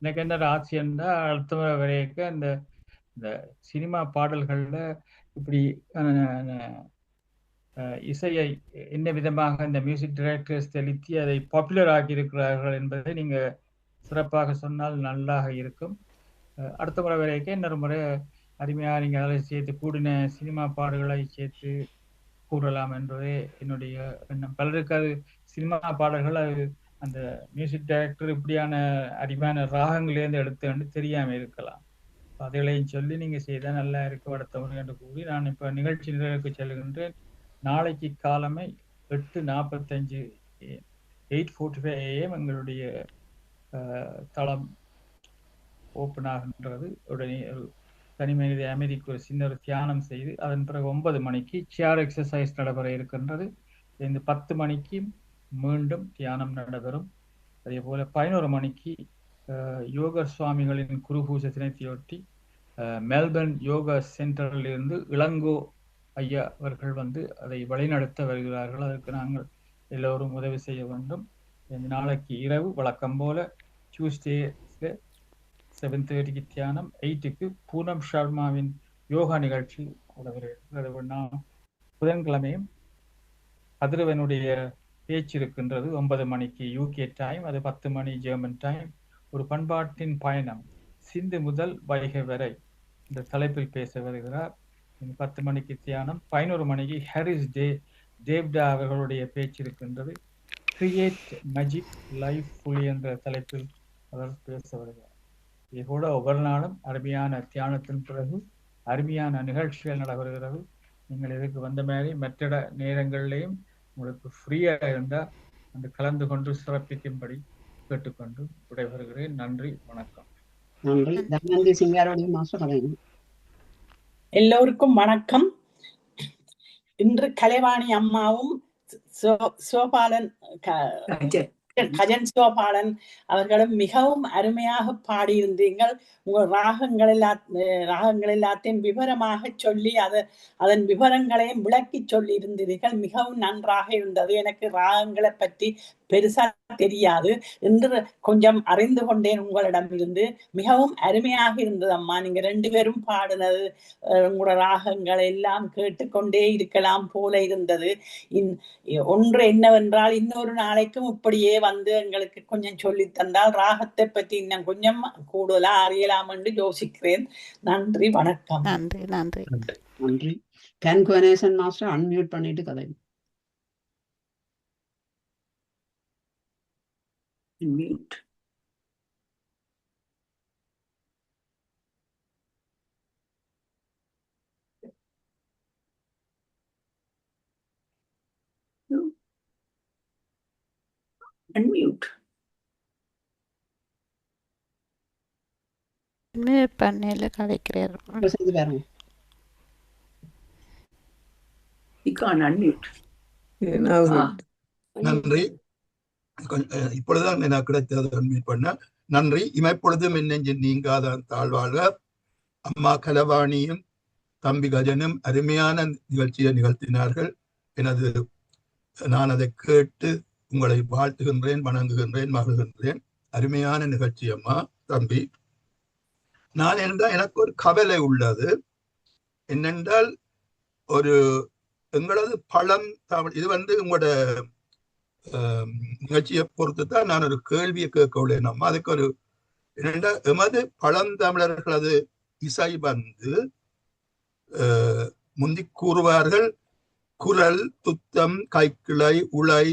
எனக்கு என்ன ஆசைன்னா, அடுத்த முறை வரைக்கும் இந்த சினிமா பாடல்களில் இப்படி இசையை என்ன விதமாக இந்த மியூசிக் டைரக்டர்ஸ் செலுத்தி அதை பாப்புலர் ஆக்கியிருக்கிறார்கள் என்பதை நீங்கள் சிறப்பாக சொன்னால் நல்லாக இருக்கும். அடுத்த முறை வரைக்கும் இன்னொரு முறை அருமையாக நீங்கள் அதை சேர்த்து கூடின சினிமா பாடல்களை சேர்த்து கூறலாம் என்பதே என்னுடைய எண்ணம். பலருக்கு அது சினிமா பாடல்கள் அது அந்த மியூசிக் டைரக்டர் இப்படியான அருமையான ராகங்களேருந்து எடுத்து தெரியாமல் இருக்கலாம். அதைகளையும் சொல்லி நீங்கள் செய்தால் நல்லா இருக்கும் அடுத்த முறை என்று கூறி நான் இப்போ நிகழ்ச்சி நிறைவுக்கு செல்கின்றேன். நாளைக்கு காலமே 8:45 8:45 AM எங்களுடைய தளம் ஓப்பன் ஆகின்றது. உடனே ஒரு தனி மனித அமைதிக்கு ஒரு சின்ன ஒரு தியானம் செய்து அதன் பிறகு 9 மணிக்கு சேர் எக்ஸசைஸ் நடைபெற இருக்கின்றது. இந்த 10 மணிக்கு மீண்டும் தியானம் நடைபெறும். அதே போல 11 மணிக்கு யோகர் சுவாமிகளின் குருபூஜை தினத்தையொட்டி மெல்பர்ன் யோகா சென்டரில் இருந்து இளங்கோ ஐயா அவர்கள் அதை வழிநடத்த வருகிறார்கள். அதற்கு நாங்கள் எல்லோரும் உதவி செய்ய வேண்டும். நாளைக்கு இரவு வழக்கம் போல டியூஸ்டே 7:30 தியானம், 8க்கு பூனம் சர்மாவின் யோகா நிகழ்ச்சி நடைபெறுகிறது. நாம் புதன்கிழமையும் அதிரவனுடைய பேச்சு இருக்கின்றது 9 மணிக்கு UK டைம், அது 10 மணி ஜெர்மன் டைம். ஒரு பண்பாட்டின் பயணம் சிந்து முதல் வைகை வரை இந்த தலைப்பில் பேச வருகிறார். 10 மணிக்கு தியானம். 11 மணிக்கு ஹாரிஸ் தேவ்டா அவர்களுடைய பேச்சு இருக்கின்றது. கிரியேட் மேஜிக் லைஃப் ஃபுல்லி என்ற தலைப்பில் அவர் பேச வருகிறார். இதோட ஒவ்வொரு நாளும் அருமையான தியானத்தின் பிறகு அருமையான நிகழ்ச்சிகள் நடைபெறுகிறது. நீங்கள் இதுக்கு வந்த மாதிரி மற்ற நேரங்களிலையும் உங்களுக்கு ஃப்ரீயாக இருந்தால் அந்த கலந்து கொண்டு சிறப்பிக்கும்படி கேட்டுக்கொண்டு விடைபெறுகிறேன். நன்றி, வணக்கம். நன்றி. தனந்தி சிங்காரோடைய மாஸ்டர் கலைஞர். எல்லோருக்கும் வணக்கம். இன்று கலைவாணி அம்மாவும் சிவபாலன் கஜன் சிவபாலன் அவர்களும் மிகவும் அருமையாக பாடியிருந்தீர்கள். உங்கள் ராகங்கள் எல்லாத்தையும் விவரமாக சொல்லி அதன் விவரங்களையும் விளக்கி சொல்லி இருந்தீர்கள். மிகவும் நன்றாக இருந்தது. எனக்கு ராகங்களை பற்றி பெருசா தெரியாது, என்று கொஞ்சம் அறிந்து கொண்டேன் உங்களிடம் இருந்து. மிகவும் அருமையாக இருந்தது அம்மா. நீங்க 2 பேரும் பாடினது, உங்களோட ராகங்கள் எல்லாம் கேட்டுக்கொண்டே இருக்கலாம் போல இருந்தது. ஒன்று என்னவென்றால், இன்னொரு நாளைக்கும் இப்படியே எங்களுக்கு கொஞ்சம் சொல்லி தந்தால் ராகத்தை பற்றி இன்னும் கொஞ்சம் கூடுதலா அறியலாம் என்று யோசிக்கிறேன். நன்றி, வணக்கம். நன்றி நன்றி நன்றி. கேன் குவனேசன் மாஸ்டர் அன்மியூட் பண்ணிட்டு கதை. Mute. Unmute. மியூட் பண்ணல கலைக்கிறார். செய்து பாருங்க. You can't unmute. நன்றி. இப்பொழுதுதான் எனக்கு கிடைத்தது அன்மியூட் பண்ண. நன்றி. இமைப்பொழுதும் என்னெஞ்சின் நீங்காத தாழ்வாழ்க. அம்மா கலவாணியும் தம்பி கஜனும் அருமையான நிகழ்ச்சியை நிகழ்த்தினார்கள். நான் அதை கேட்டு உங்களை வாழ்த்துகின்றேன், வணங்குகின்றேன், மகிழ்கின்றேன். அருமையான நிகழ்ச்சி அம்மா, தம்பி. நான் என்றால் எனக்கு ஒரு கவலை உள்ளது. என்னென்றால், ஒரு எங்களது பழம் தமிழ் இது உங்களோட நிகழ்ச்சியை பொறுத்து தான் நான் ஒரு கேள்வியை கேட்க உள்ளேன் அம்மா. அதுக்கு ஒரு என்னென்றால், எமது பழந்தமிழர்களது இசை முந்தி கூறுவார்கள், குரல், துத்தம், கைக்கிளை, உளை,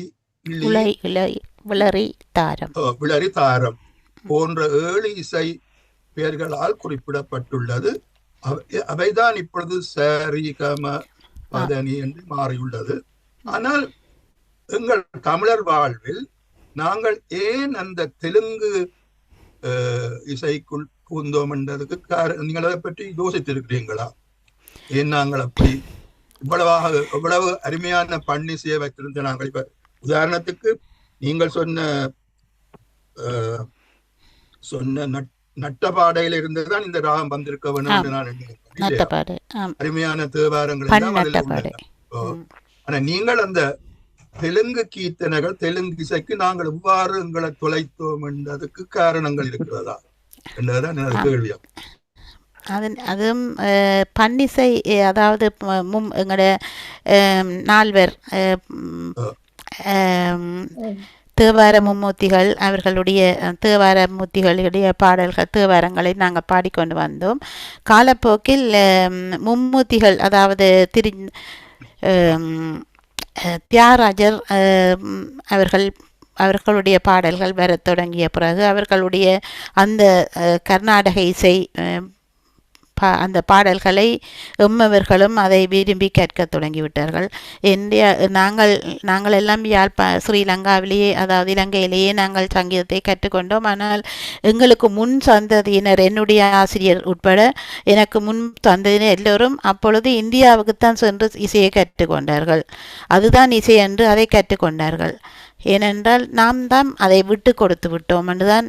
விளரி தாரம் போன்ற 7 இசை பெயர்களால் குறிப்பிடப்பட்டுள்ளது. அவைதான் இப்பொழுது சரி, கம, பதனி என்று மாறியுள்ளது. ஆனால் எங்கள் தமிழர் வாழ்வில் நாங்கள் ஏன் அந்த தெலுங்கு இசைக்குள் பூந்தோம் என்றதுக்கு நீங்கள் அதை பற்றி யோசித்திருக்கிறீங்களா? ஏன் நாங்கள் அப்படி இவ்வளவு அருமையான பண்ணிசையை வைத்திருந்த நாங்கள் இப்ப உதாரணத்துக்கு நீங்கள் சொன்ன நட்டபாடையில இருந்துதான் இந்த ராகம் வந்திருக்க வேண்டும் என்று நான் நினைக்கிறேன். அருமையான தேவாரங்கள் எல்லாம் அதில் உள்ளன. ஆனா நீங்கள் அந்த தெலுங்கு கீர்த்தனைகள், தெலுங்கு இசைக்கு நாங்கள் எவ்வாறு எங்களை தொலைத்தோம் என்றதுக்கு காரணங்கள் இருக்கிறதா என்றதான் எனது கேள்வியா? அதுவும் பன்னிசை, அதாவது எங்களோட நால்வர் தேவார மும்மூர்த்திகள் அவர்களுடைய தேவார மூர்த்திகளுடைய பாடல்கள் தேவாரங்களை நாங்கள் பாடிக்கொண்டு வந்தோம். காலப்போக்கில் மும்மூர்த்திகள், அதாவது தியாகராஜர் அவர்களுடைய பாடல்கள் வரத் தொடங்கிய பிறகு அவர்களுடைய அந்த கர்நாடக இசை அந்த பாடல்களை எம்மவர்களும் அதை விரும்பி கேட்க தொடங்கிவிட்டார்கள். நாங்கள் எல்லாம் ஸ்ரீலங்காவிலேயே, அதாவது இலங்கையிலேயே நாங்கள் சங்கீதத்தை கற்றுக்கொண்டோம். ஆனால் எங்களுக்கு முன் சந்ததியினர், என்னுடைய ஆசிரியர் உட்பட எனக்கு முன் சந்ததியினர் எல்லோரும் அப்பொழுது இந்தியாவுக்குத்தான் சென்று இசையை கற்றுக்கொண்டார்கள். அதுதான் இசை என்று அதை கற்றுக்கொண்டார்கள். ஏனென்றால் நாம் தான் அதை விட்டு கொடுத்து விட்டோம் என்று தான்,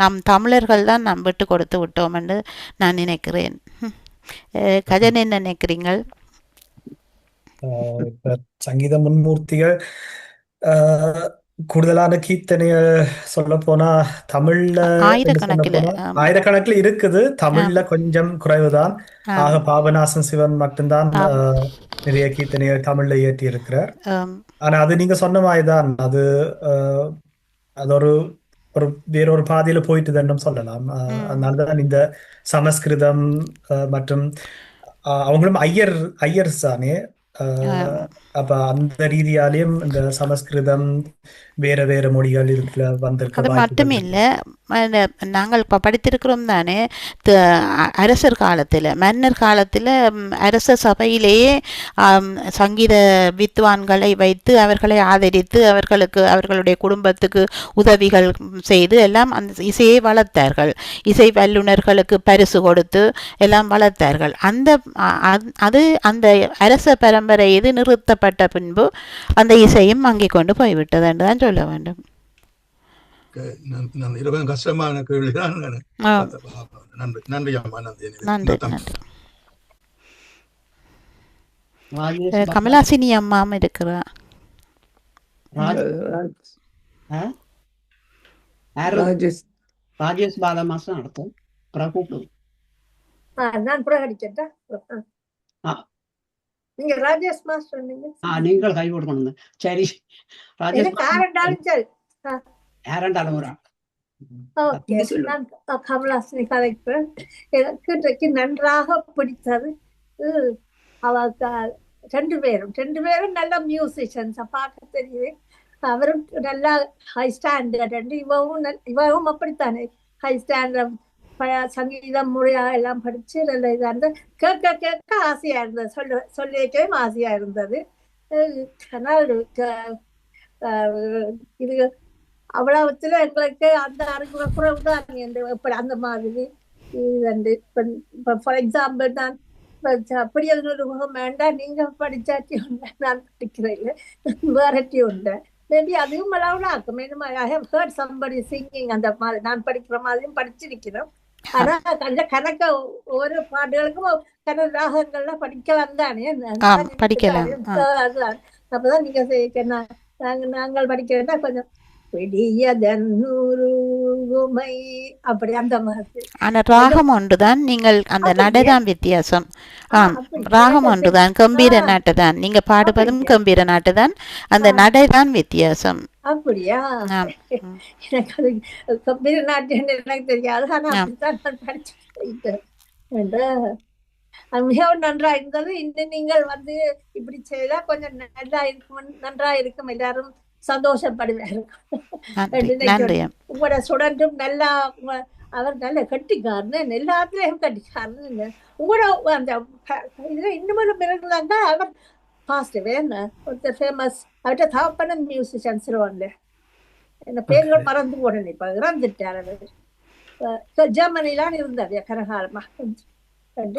நம் தமிழர்கள் தான் நாம் விட்டு கொடுத்து விட்டோம் என்று நான் நினைக்கிறேன். கஜன், என்ன நினைக்கிறீங்கள்? இப்ப சங்கீத முன்மூர்த்திகள் கூடுதலான கீர்த்தனைய சொல்ல போனா தமிழ்ல ஆயிரக்கணக்கில் இருக்குது. தமிழ்ல கொஞ்சம் குறைவுதான். ஆக பாபநாசம் சிவன் மட்டும்தான் நிறைய கீர்த்தனைகள் தமிழ்ல இயற்றி இருக்கிறார். ஆனா அது நீங்க சொன்ன மாதிரிதான், அது ஒரு வேறொரு பாதையில போயிட்டுதுன்னு சொல்லலாம். அதனாலதான் இந்த சமஸ்கிருதம் மற்றும் அவங்களும் ஐயர் தானே. அப்ப அந்த ரீதியாலேயும் இந்த சமஸ்கிருதம் வேற வேற மொழிகள் இருக்கிற வந்திருக்க. அது மட்டும் இல்லை, நாங்கள் இப்போ படித்திருக்கிறோம் தானே, அரசர் காலத்தில், மன்னர் காலத்தில் அரச சபையிலேயே சங்கீத வித்வான்களை வைத்து அவர்களை ஆதரித்து அவர்களுடைய குடும்பத்துக்கு உதவிகள் செய்து எல்லாம் அந்த இசையை வளர்த்தார்கள். இசை வல்லுநர்களுக்கு பரிசு கொடுத்து எல்லாம் வளர்த்தார்கள். அது அந்த அரச பரம்பரை இது நிறுத்தப்பட்ட பின்பு அந்த இசையும் அங்கே கொண்டு போய்விட்டது என்று தான் சொல்ல வேண்டும். கஷ்டமான கேள்விதான். நன்றி. கமலாசினி அம்மாவும் இருக்கிறா. ராஜேஷ் பாத மாசம் நடத்தும். நான் பிரகடிக்கட்டா? நீங்க ராஜேஷ் மாஸ்டர் சொன்னீங்க. நீங்கள் கை கொடுக்கணும். சரி, ராஜேஷ் நான் கமலாசினி கலைக்கிறேன். எனக்கு இன்றைக்கு நன்றாக பிடித்தது ரெண்டு பேரும் நல்ல மியூசிஷியன்ஸ் பார்க்க தெரியுது. அவரும் நல்லா ஹை ஸ்டாண்டர்ட், இவவும் அப்படித்தானே ஹை ஸ்டாண்டர்ட் சங்கீதம் முறையா எல்லாம் படிச்சு நல்ல இதா இருந்தது. கேட்க ஆசையா இருந்தது, சொல்லிக்கவே ஆசையா இருந்தது. ஆனால் இது அவ்வளவுத்துல எங்களுக்கு அந்த அறிமுக குறைவு தான் எப்படி அந்த மாதிரி இது. ஃபார் எக்ஸாம்பிள், நான் அப்படி ஒரு முகம் வேண்டாம், நீங்க படிச்சாட்டி உண்டு, நான் படிக்கிறேன் வேறட்டி உண்டு. மேபி அதுவும் அவ்வளவு ஆக்கும். I have heard somebody singing அந்த மாதிரி நான் படிக்கிற மாதிரியும் படிச்சிருக்கிறோம். ஆனா அந்த கணக்க ஒவ்வொரு பாட்டுகளுக்கும் கன ராகங்கள்லாம் படிக்கலாம் தானே, படிக்கலாம். அதுதான் அப்பதான் நீங்க நாங்கள் படிக்கிறதா கொஞ்சம் அப்படி அந்த மாதிரி. ஆனா ராகம் ஒன்றுதான், நீங்கள் அந்த நடைதான் வித்தியாசம். ராகம் ஒன்றுதான், கம்பீர நாட்டு தான் நீங்க பாடுவதும் கம்பீர நாட்டு தான், அந்த நடைதான் வித்தியாசம். அப்படியா? எனக்கு அது கம்பீர நாட்டு எனக்கு தெரியாது. ஆனா அப்படித்தான் நான் படிச்சு மிகவும் நன்றா இருந்தது. இன்னும் நீங்கள் இப்படி செய்தா கொஞ்சம் நன்றா இருக்கும், எல்லாரும் சந்தோஷப்படுவார்கள். உங்களோட ஸ்டூடெண்ட்டும் நல்லா, அவர் நல்ல கட்டிக்காரன்னு, எல்லாத்துலயும் கட்டிக்காரன்னு. உங்களோட அந்த இதுல இன்னும் பிறகுதாங்க அவர் பாஸ்டவே ஃபேமஸ். அவர்கிட்ட தகப்பன மியூசிஷியன்ஸ் என்ன பேர்கள் மறந்து போடணும், இப்ப இறந்துட்டார். அவர் ஜெர்மனிலாம் இருந்தார் கரகாலமா.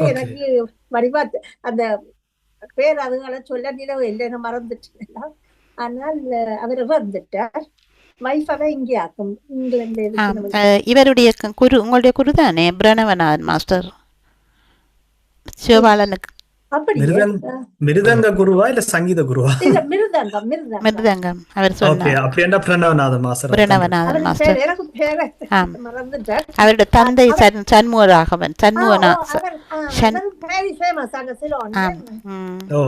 எனக்கு வடிவா அந்த பேர் அதுகளை சொல்ல நிலவு இல்லைன்னு மறந்துட்டு. ஆனால் அவர் வந்துட்டார். வைஃபாக இங்கே ஆக்கும், இங்கிலாந்துல. இவருடைய குரு, உங்களுடைய குரு தானே பிரணவநாதன் மாஸ்டர் சிவபாலனுக்கு? அப்படியே மிருதங்க குருவா இல்ல சங்கீத குருவா? இல்ல மிருதங்கம் மிருதங்கம் மிருதங்கம் அவர் ஓகே, சொன்னார். அப்படின்னா பிரணவநாதன் மாஸ்டர் பிரணவநாதன் அவருக்கு மாஸ்டர். எனக்கு பேரை ஆம். மறந்துட்டேன். அவருடைய தந்தை சண்முகராகவன். ஓ சண்முகனா அவர் சண் வெரி ஃபேமஸ் அங்க சிலோன். ஆம். ம். ஓ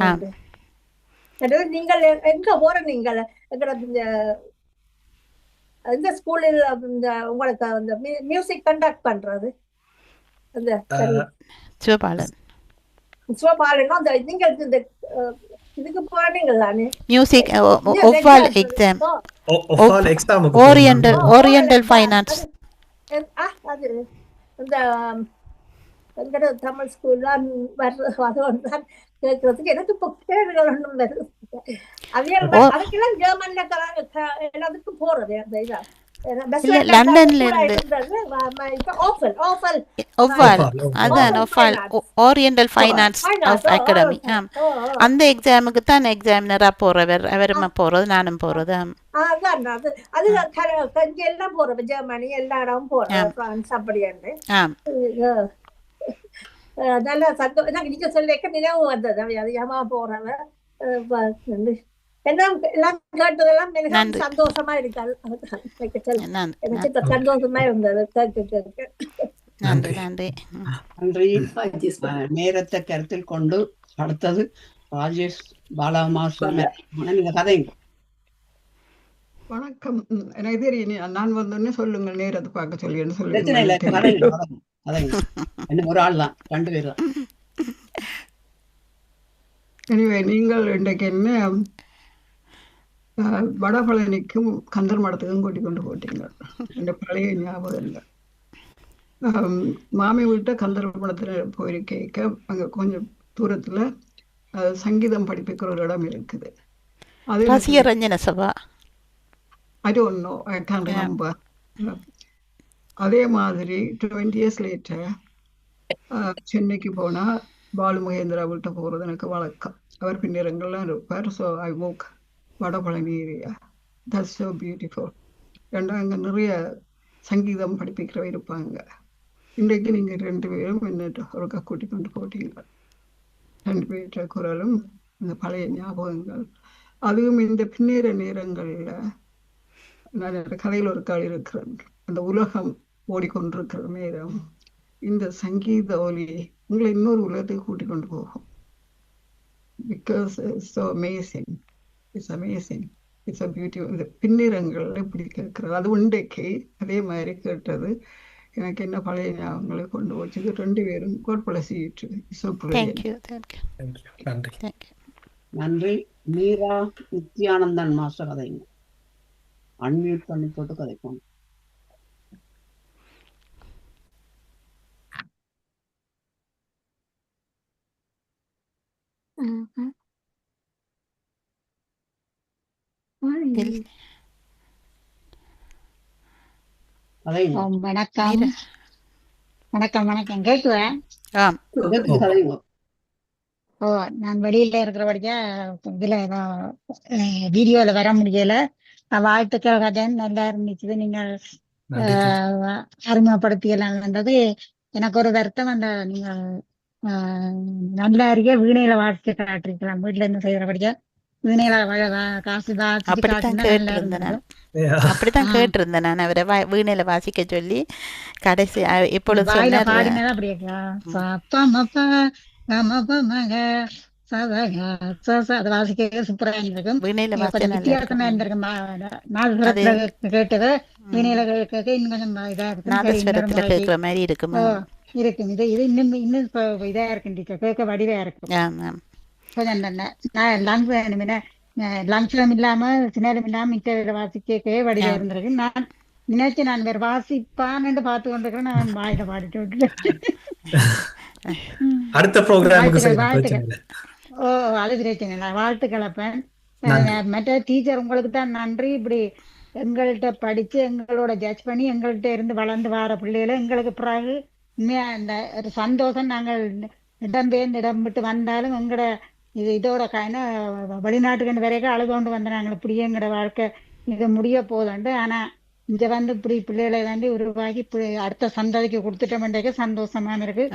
ஆம். நீங்கள் எங்க போற நீங்கள் எங்கட இந்த ஸ்கூலில் இந்த உங்களுக்கு அந்த மியூசிக் கண்டக்ட் பண்றது அந்த சிவபாலன் சிவபாலனும் அந்த நீங்கள் இந்த இதுக்கு போறீங்களானே மியூசிக் ஒவ்வால் எக்ஸாம் ஒஃபால் எக்ஸாமுக்கு ஓரியண்டல் ஃபைனான்ஸ். அது இந்த எங்கட தமிழ் ஸ்கூல்லாம் வர்றது அது ஒன்றுதான் கேட்கறதுக்கு எனக்கு இப்போ பேர்கள் ஒன்றும் வருது. அதுக்கெல்லாம் ஜெர்மன்ல எல்லாத்துக்கும் போறது அந்த இதா லண்டன்ல இருந்து ஒவ்வால் அதான் ஒவ்வால் ஓரியண்டல் ஃபைனான்ஸ் ஆஃப் அகாடமி. ஆம், அந்த எக்ஸாமுக்கு தான் எக்ஸாமினரா போறவர். அவருமா போறது, நானும் போறது. அதான் அது எல்லாம் போறது, ஜெர்மனி எல்லா இடமும் போறது, பிரான்ஸ் அப்படியாண்டு. ஆம், நல்ல சந்தோஷம். எனக்கு நீங்க சொல்லிக்க நினைவு வந்தது. அதிகமா போறவ எல்லாம் கேட்டதெல்லாம் மிகவும் சந்தோஷமா இருக்காது. எனக்கு சந்தோஷமா இருந்தது கேட்க. நன்றி நன்றி நன்றி. நேரத்தை கருத்தில் கொண்டு அடுத்தது ராஜேஷ் பாலகுமார், நீங்க கதைங்க. வணக்கம். எனக்கு தெரியும் நான் வந்தோடனே சொல்லுங்க, நேரத்தை பார்க்க சொல்லி பிரச்சனை இல்லை, கதைங்க கதைங்க. என்ன ஒரு ஆள் தான், 2 பேர் தான். எனவே நீங்கள் இன்றைக்கு என்ன வடபழனிக்கும் கந்தர் மடத்துக்கும் கூட்டிக் கொண்டு போட்டீங்க. என்ற பழைய ஞாபகம் இல்லை. மாமி வீட்டை கந்தர் மடத்தில் போயிருக்க அங்கே கொஞ்சம் தூரத்தில் சங்கீதம் படிப்பிக்கிற ஒரு இடம் இருக்குது. அது ரஞ்சன சபா. I don't know, I can't remember. அதே மாதிரி 20 years later சென்னைக்கு போனால் பாலு மகேந்திரா வீட்டை போகிறது எனக்கு வழக்கம். அவர் பின்னரங்கள்லாம் இருப்பார். So I walk Vadapalani area. That's so beautiful. ரெண்டும் அங்கே நிறைய சங்கீதம் படிப்பிக்கிறவ இருப்பாங்க. இன்றைக்கு நீங்கள் 2 பேரும் என்னட்டு ஒருக்கா கூட்டி கொண்டு போட்டீங்க. 2 பேர்கிட்ட குரலும் அந்த பழைய ஞாபகங்கள். அதுவும் இந்த பின்னேற நேரங்களில் நான் கதையில் ஒரு கால் இருக்கிறேன். அந்த உலகம் ஓடிக்கொண்டிருக்கிற நேரம் இந்த சங்கீத ஒலி உங்களை இன்னொரு உலகத்துக்கு கூட்டிக் கொண்டு போகும். Because it's so amazing, it's amazing, it's a beautiful. இந்த பின்னிறங்கள் இப்படி கேட்கறது, அது உண்டைக்கு அதே மாதிரி கேட்டது எனக்கு என்ன பழைய ஞாபகங்களை கொண்டு போச்சு. 2 பேரும் கோட்பளசிட்டு. நன்றி. மீரா நித்யானந்தன் மாஸ்டர் கதைங்க. அன்மியூட் பண்ணி போட்டு கதைப்போம். வணக்கம் வணக்கம் வணக்கம். கேட்குவேன். ஓ, நான் வெளியில இருக்கிறபடியா இதுல வீடியோல வர முடியல. வாழ்த்துக்கள் கஜன், நல்லா இருந்துச்சு. நீங்கள் அறிமுகப்படுத்தியெல்லாம் வந்தது. எனக்கு ஒரு வருத்தம், அந்த நீங்கள் நல்லா இருக்க வீணையில வாசிக்க காட்டிருக்கலாம். வீட்டுல இருந்து செய்யறபடியா வீணையில காசு அப்படித்தான் கேட்டிருந்தேன் நான் அவரை வீணையில வாசிக்க சொல்லி. கடைசி இப்பொழுது பாடினதா அப்படியே அப்பா மப்பா மக அது வாசிக்க சூப்பரா இருந்திருக்கும். வித்தியாசமா இருந்திருக்கும். கேட்டது வீணையில கேட்க இன்னும் கொஞ்சம் இதா இருக்கும் இருக்கும். இது இன்னும் இதா இருக்கும் டீச்சர், கேட்க வடிவா இருக்கும். லங்ஸ்லம் இல்லாம சின்னம் இல்லாம மிச்ச வாசிக்க வடிவா இருந்திருக்கு. நான் நினைச்சு நான் வேற வாசிப்பான்னு பார்த்து கொண்டிருக்கிறேன். நான் வாயில பாடிட்டு விட்டுட்டேன். அடுத்த ப்ரோக்ராமுக்கு ஓ, அது பிரச்சனை. நான் வாழ்த்து கலப்பேன். மற்ற டீச்சர் உங்களுக்கு தான் நன்றி. இப்படி எங்கள்கிட்ட படிச்சு எங்களோட ஜட்ஜ் பண்ணி எங்கள்கிட்ட இருந்து வளர்ந்து வர பிள்ளைகளை எங்களுக்கு பிறகு உண்மையா இந்த ஒரு சந்தோஷம். நாங்கள் இடம்பெயர்ந்து இடம் விட்டு வந்தாலும் எங்களோட இதோட வெளிநாட்டுக்கு வரைக்கும் அழுது கொண்டு வந்த நாங்கள் இப்படியே எங்களோட வாழ்க்கை இது முடிய போதுண்டு. ஆனா இங்க வந்து இப்படி பிள்ளைகளை தாண்டி உருவாக்கி அடுத்த சந்ததிக்கு கொடுத்துட்டோம்ன்றதுக்கு சந்தோஷமா இருக்கு.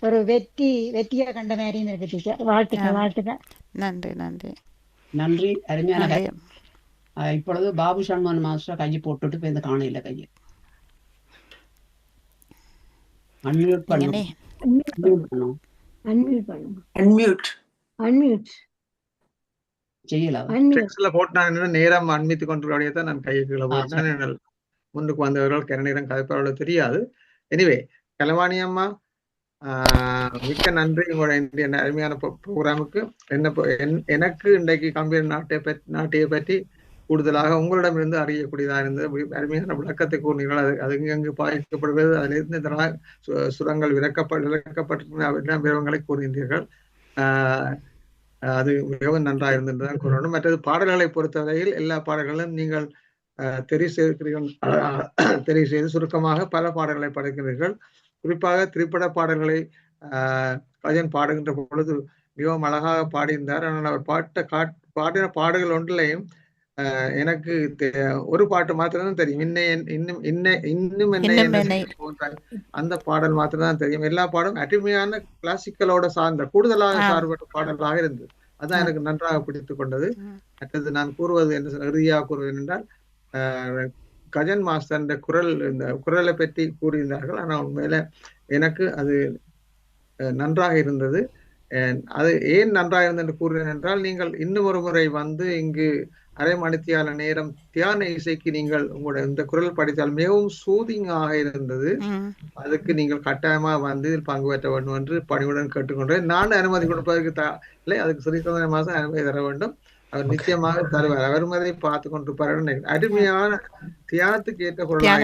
ஒரு வெற்றியா கண்ட மாதிரியும் இருக்கு டீச்சர். வாழ்த்துக்கள். நன்றி நன்றி நன்றி. அருமையான நன்றி. இப்பொழுது பாபு சண்முகன் மாஸ்டர் கையை போட்டுட்டு போய் இந்த காணையில கையை அன்மியூட் பண்ணும். அன்மியூட் செய்யலாம். டெக்ஸ்ட்ல போட்டு நான் நேரம் அன்மித்து கொண்டிருக்கே தான் நான் கையை கீழே போட்டேன். முன்னுக்கு வந்தவர்கள் கன நேரம் கதைப்பவர்கள் தெரியாது. எனிவே கலைவாணி அம்மா, மிக்க நன்றி உங்களோட இந்த அருமையான ப்ரோக்ராமுக்கு. எனக்கு இன்றைக்கு கம்பீர் நாட்டியை பற்றி கூடுதலாக உங்களிடமிருந்து அறியக்கூடியதாக இருந்தது. அருமையான விளக்கத்தை கூறினீர்கள். அது எங்கு பாதிக்கப்படுகிறது, அதிலிருந்து இதனால் சுரங்கள் விளக்கப்பட்டிருக்கிற விவரங்களை கூறுகின்றீர்கள். அது மிகவும் நன்றாக இருந்ததுதான் கூறணும். மற்றது பாடல்களை பொறுத்தவரையில் எல்லா பாடல்களும் நீங்கள் தெரிவு செய்து சுருக்கமாக பல பாடல்களை படைக்கிறீர்கள். குறிப்பாக திரைப்பட பாடல்களை கஜன் பாடுகின்ற பொழுது மிகவும் அழகாக பாடியிருந்தார். ஆனால் அவர் பாடின பாடல்கள் ஒன்றிலையும் எனக்கு ஒரு பாட்டு மாத்திரம் தெரியும். இன்னும் என்ன அந்த பாடல் மாத்திரம் தான் தெரியும். எல்லா பாடலும் அருமையான கிளாசிக்கலோட சார்ந்த கூடுதலாக சார்பற்ற பாடலாக இருந்தது. அதான் எனக்கு நன்றாக பிடித்துக் கொண்டது. மற்றது நான் கூறுவது என்ன இறுதியாக கூறுவது என்றால், கஜன் மாஸ்டர் இந்த குரலை பற்றி கூறியிருந்தார்கள். ஆனால் உண்மையில எனக்கு அது நன்றாக இருந்தது. அது ஏன் நன்றாக இருந்தது என்று கூறுகிறேன் என்றால், நீங்கள் இன்னும் ஒரு முறை வந்து இங்கு அரை மணித்தியால நேரம் தியான இசைக்கு நீங்கள் உங்களுடைய இந்த குரல் படித்தால் மிகவும் சூதிங்காக இருந்தது. அதுக்கு நீங்கள் கட்டாயமா வந்து பங்கு பெற்ற வேண்டும் என்று பணிவுடன் கேட்டுக்கொண்டேன். நான் அனுமதி கொடுப்பதற்கு இல்லை, அதுக்கு ஸ்ரீசந்திர மாசம் அனுமதி தர வேண்டும். அவர் நிச்சயமாக தருவார். அவர் மாதிரி பார்த்து கொண்டிருப்பார். அருமையான தியானத்துக்கு ஏற்ற குரலாக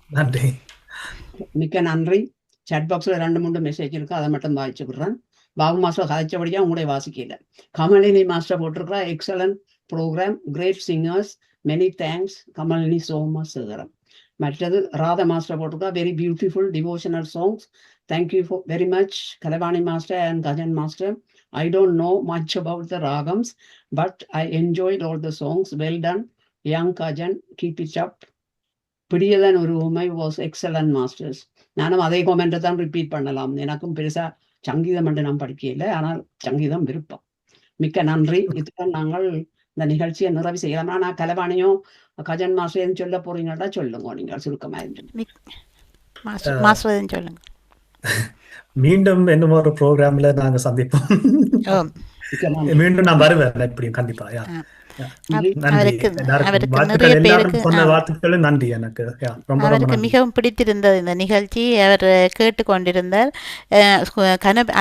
நன்றி. மிக்க நன்றி. சாட் பாக்ஸ்ல 2-3 மெசேஜ் இருக்கு, அதை மட்டும் வாசிச்சுக்கிறேன். பாபு மாஸ்டர் கதைச்சபடியா உங்களுடைய வாசிக்கல. கமலினி மாஸ்டர் போட்டிருக்கிறா, excellent programme, great singers, many thanks Kamalini so much Sekaram. மற்றது ராதா மாஸ்டர் போட்டிருக்கா, very beautiful devotional songs, thank you very much Kalaivani master and Kajan master. I don't know much about the ragams, but I enjoyed all the songs. Well done, young Kajan. Keep it up. பிடியதன் ஒரு உமை was excellent masters. நானும் அதே கமெண்ட்டை தான் repeat பண்ணலாம். எனக்கும் பெருசா சங்கீதம் மட்டும் நான் படிக்கல, ஆனால் சங்கீதம் விருப்பம். மிக்க நன்றி. இதுதான் நாங்கள் இந்த நிகழ்ச்சியை நிறைவு செய்யலாம். நான் கலைவாணியும் கஜன் மாஸ்டர் சொல்ல போறீங்கன்னா சொல்லுங்க, நீங்கள் சுருக்கமா சொல்லுங்க. மீண்டும் இன்னும் ஒரு ப்ரோக்ராம்ல நாங்க சந்திப்போம். மீண்டும் நான் வருவேன் எப்படியும் கண்டிப்பா. அவருக்கு மிகவும் பிடித்திருந்தது இந்த நிகழ்ச்சி. அவர் கேட்டுக்கொண்டிருந்தார்.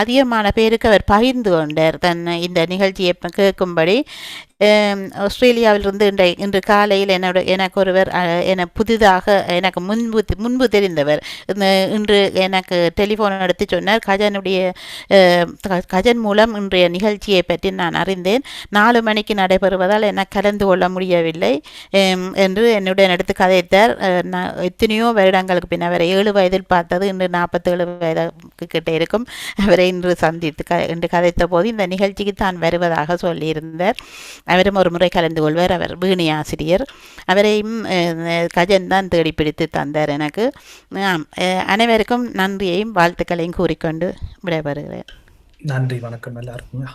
அதிகமான பேருக்கு அவர் பகிர்ந்து கொண்டார் தன் இந்த நிகழ்ச்சியை கேட்கும்படி. ஆஸ்திரேலியாவிலிருந்து இன்று காலையில் எனக்கு ஒருவர் புதிதாக எனக்கு முன்பு தெரிந்தவர் இன்று எனக்கு டெலிஃபோன் எடுத்து சொன்னார், கஜன் மூலம் இன்றைய நிகழ்ச்சியை பற்றி நான் அறிந்தேன். 4 மணிக்கு நடைபெறுவதால் எனக்கு கலந்து கொள்ள முடியவில்லை என்று என்னுடன் எடுத்து கதைத்தார். நான் எத்தனையோ வருடங்களுக்கு பின் அவரை 7 வயதில் பார்த்தது, இன்று 47 வயதுக்கு கிட்ட இருக்கும். அவரை இன்று சந்தித்து இன்று கதைத்த போது இந்த நிகழ்ச்சிக்கு தான் வருவதாக சொல்லியிருந்தார். அவரும் ஒரு முறை கலந்து கொள்வார். அவர் வீணி ஆசிரியர். அவரையும் கஜன் தான் தேடி பிடித்து தந்தார் எனக்கு. அனைவருக்கும் நன்றியையும் வாழ்த்துக்களையும் கூறிக்கொண்டு விடைபெறுகிறேன். நன்றி, வணக்கம் எல்லாருக்கும்.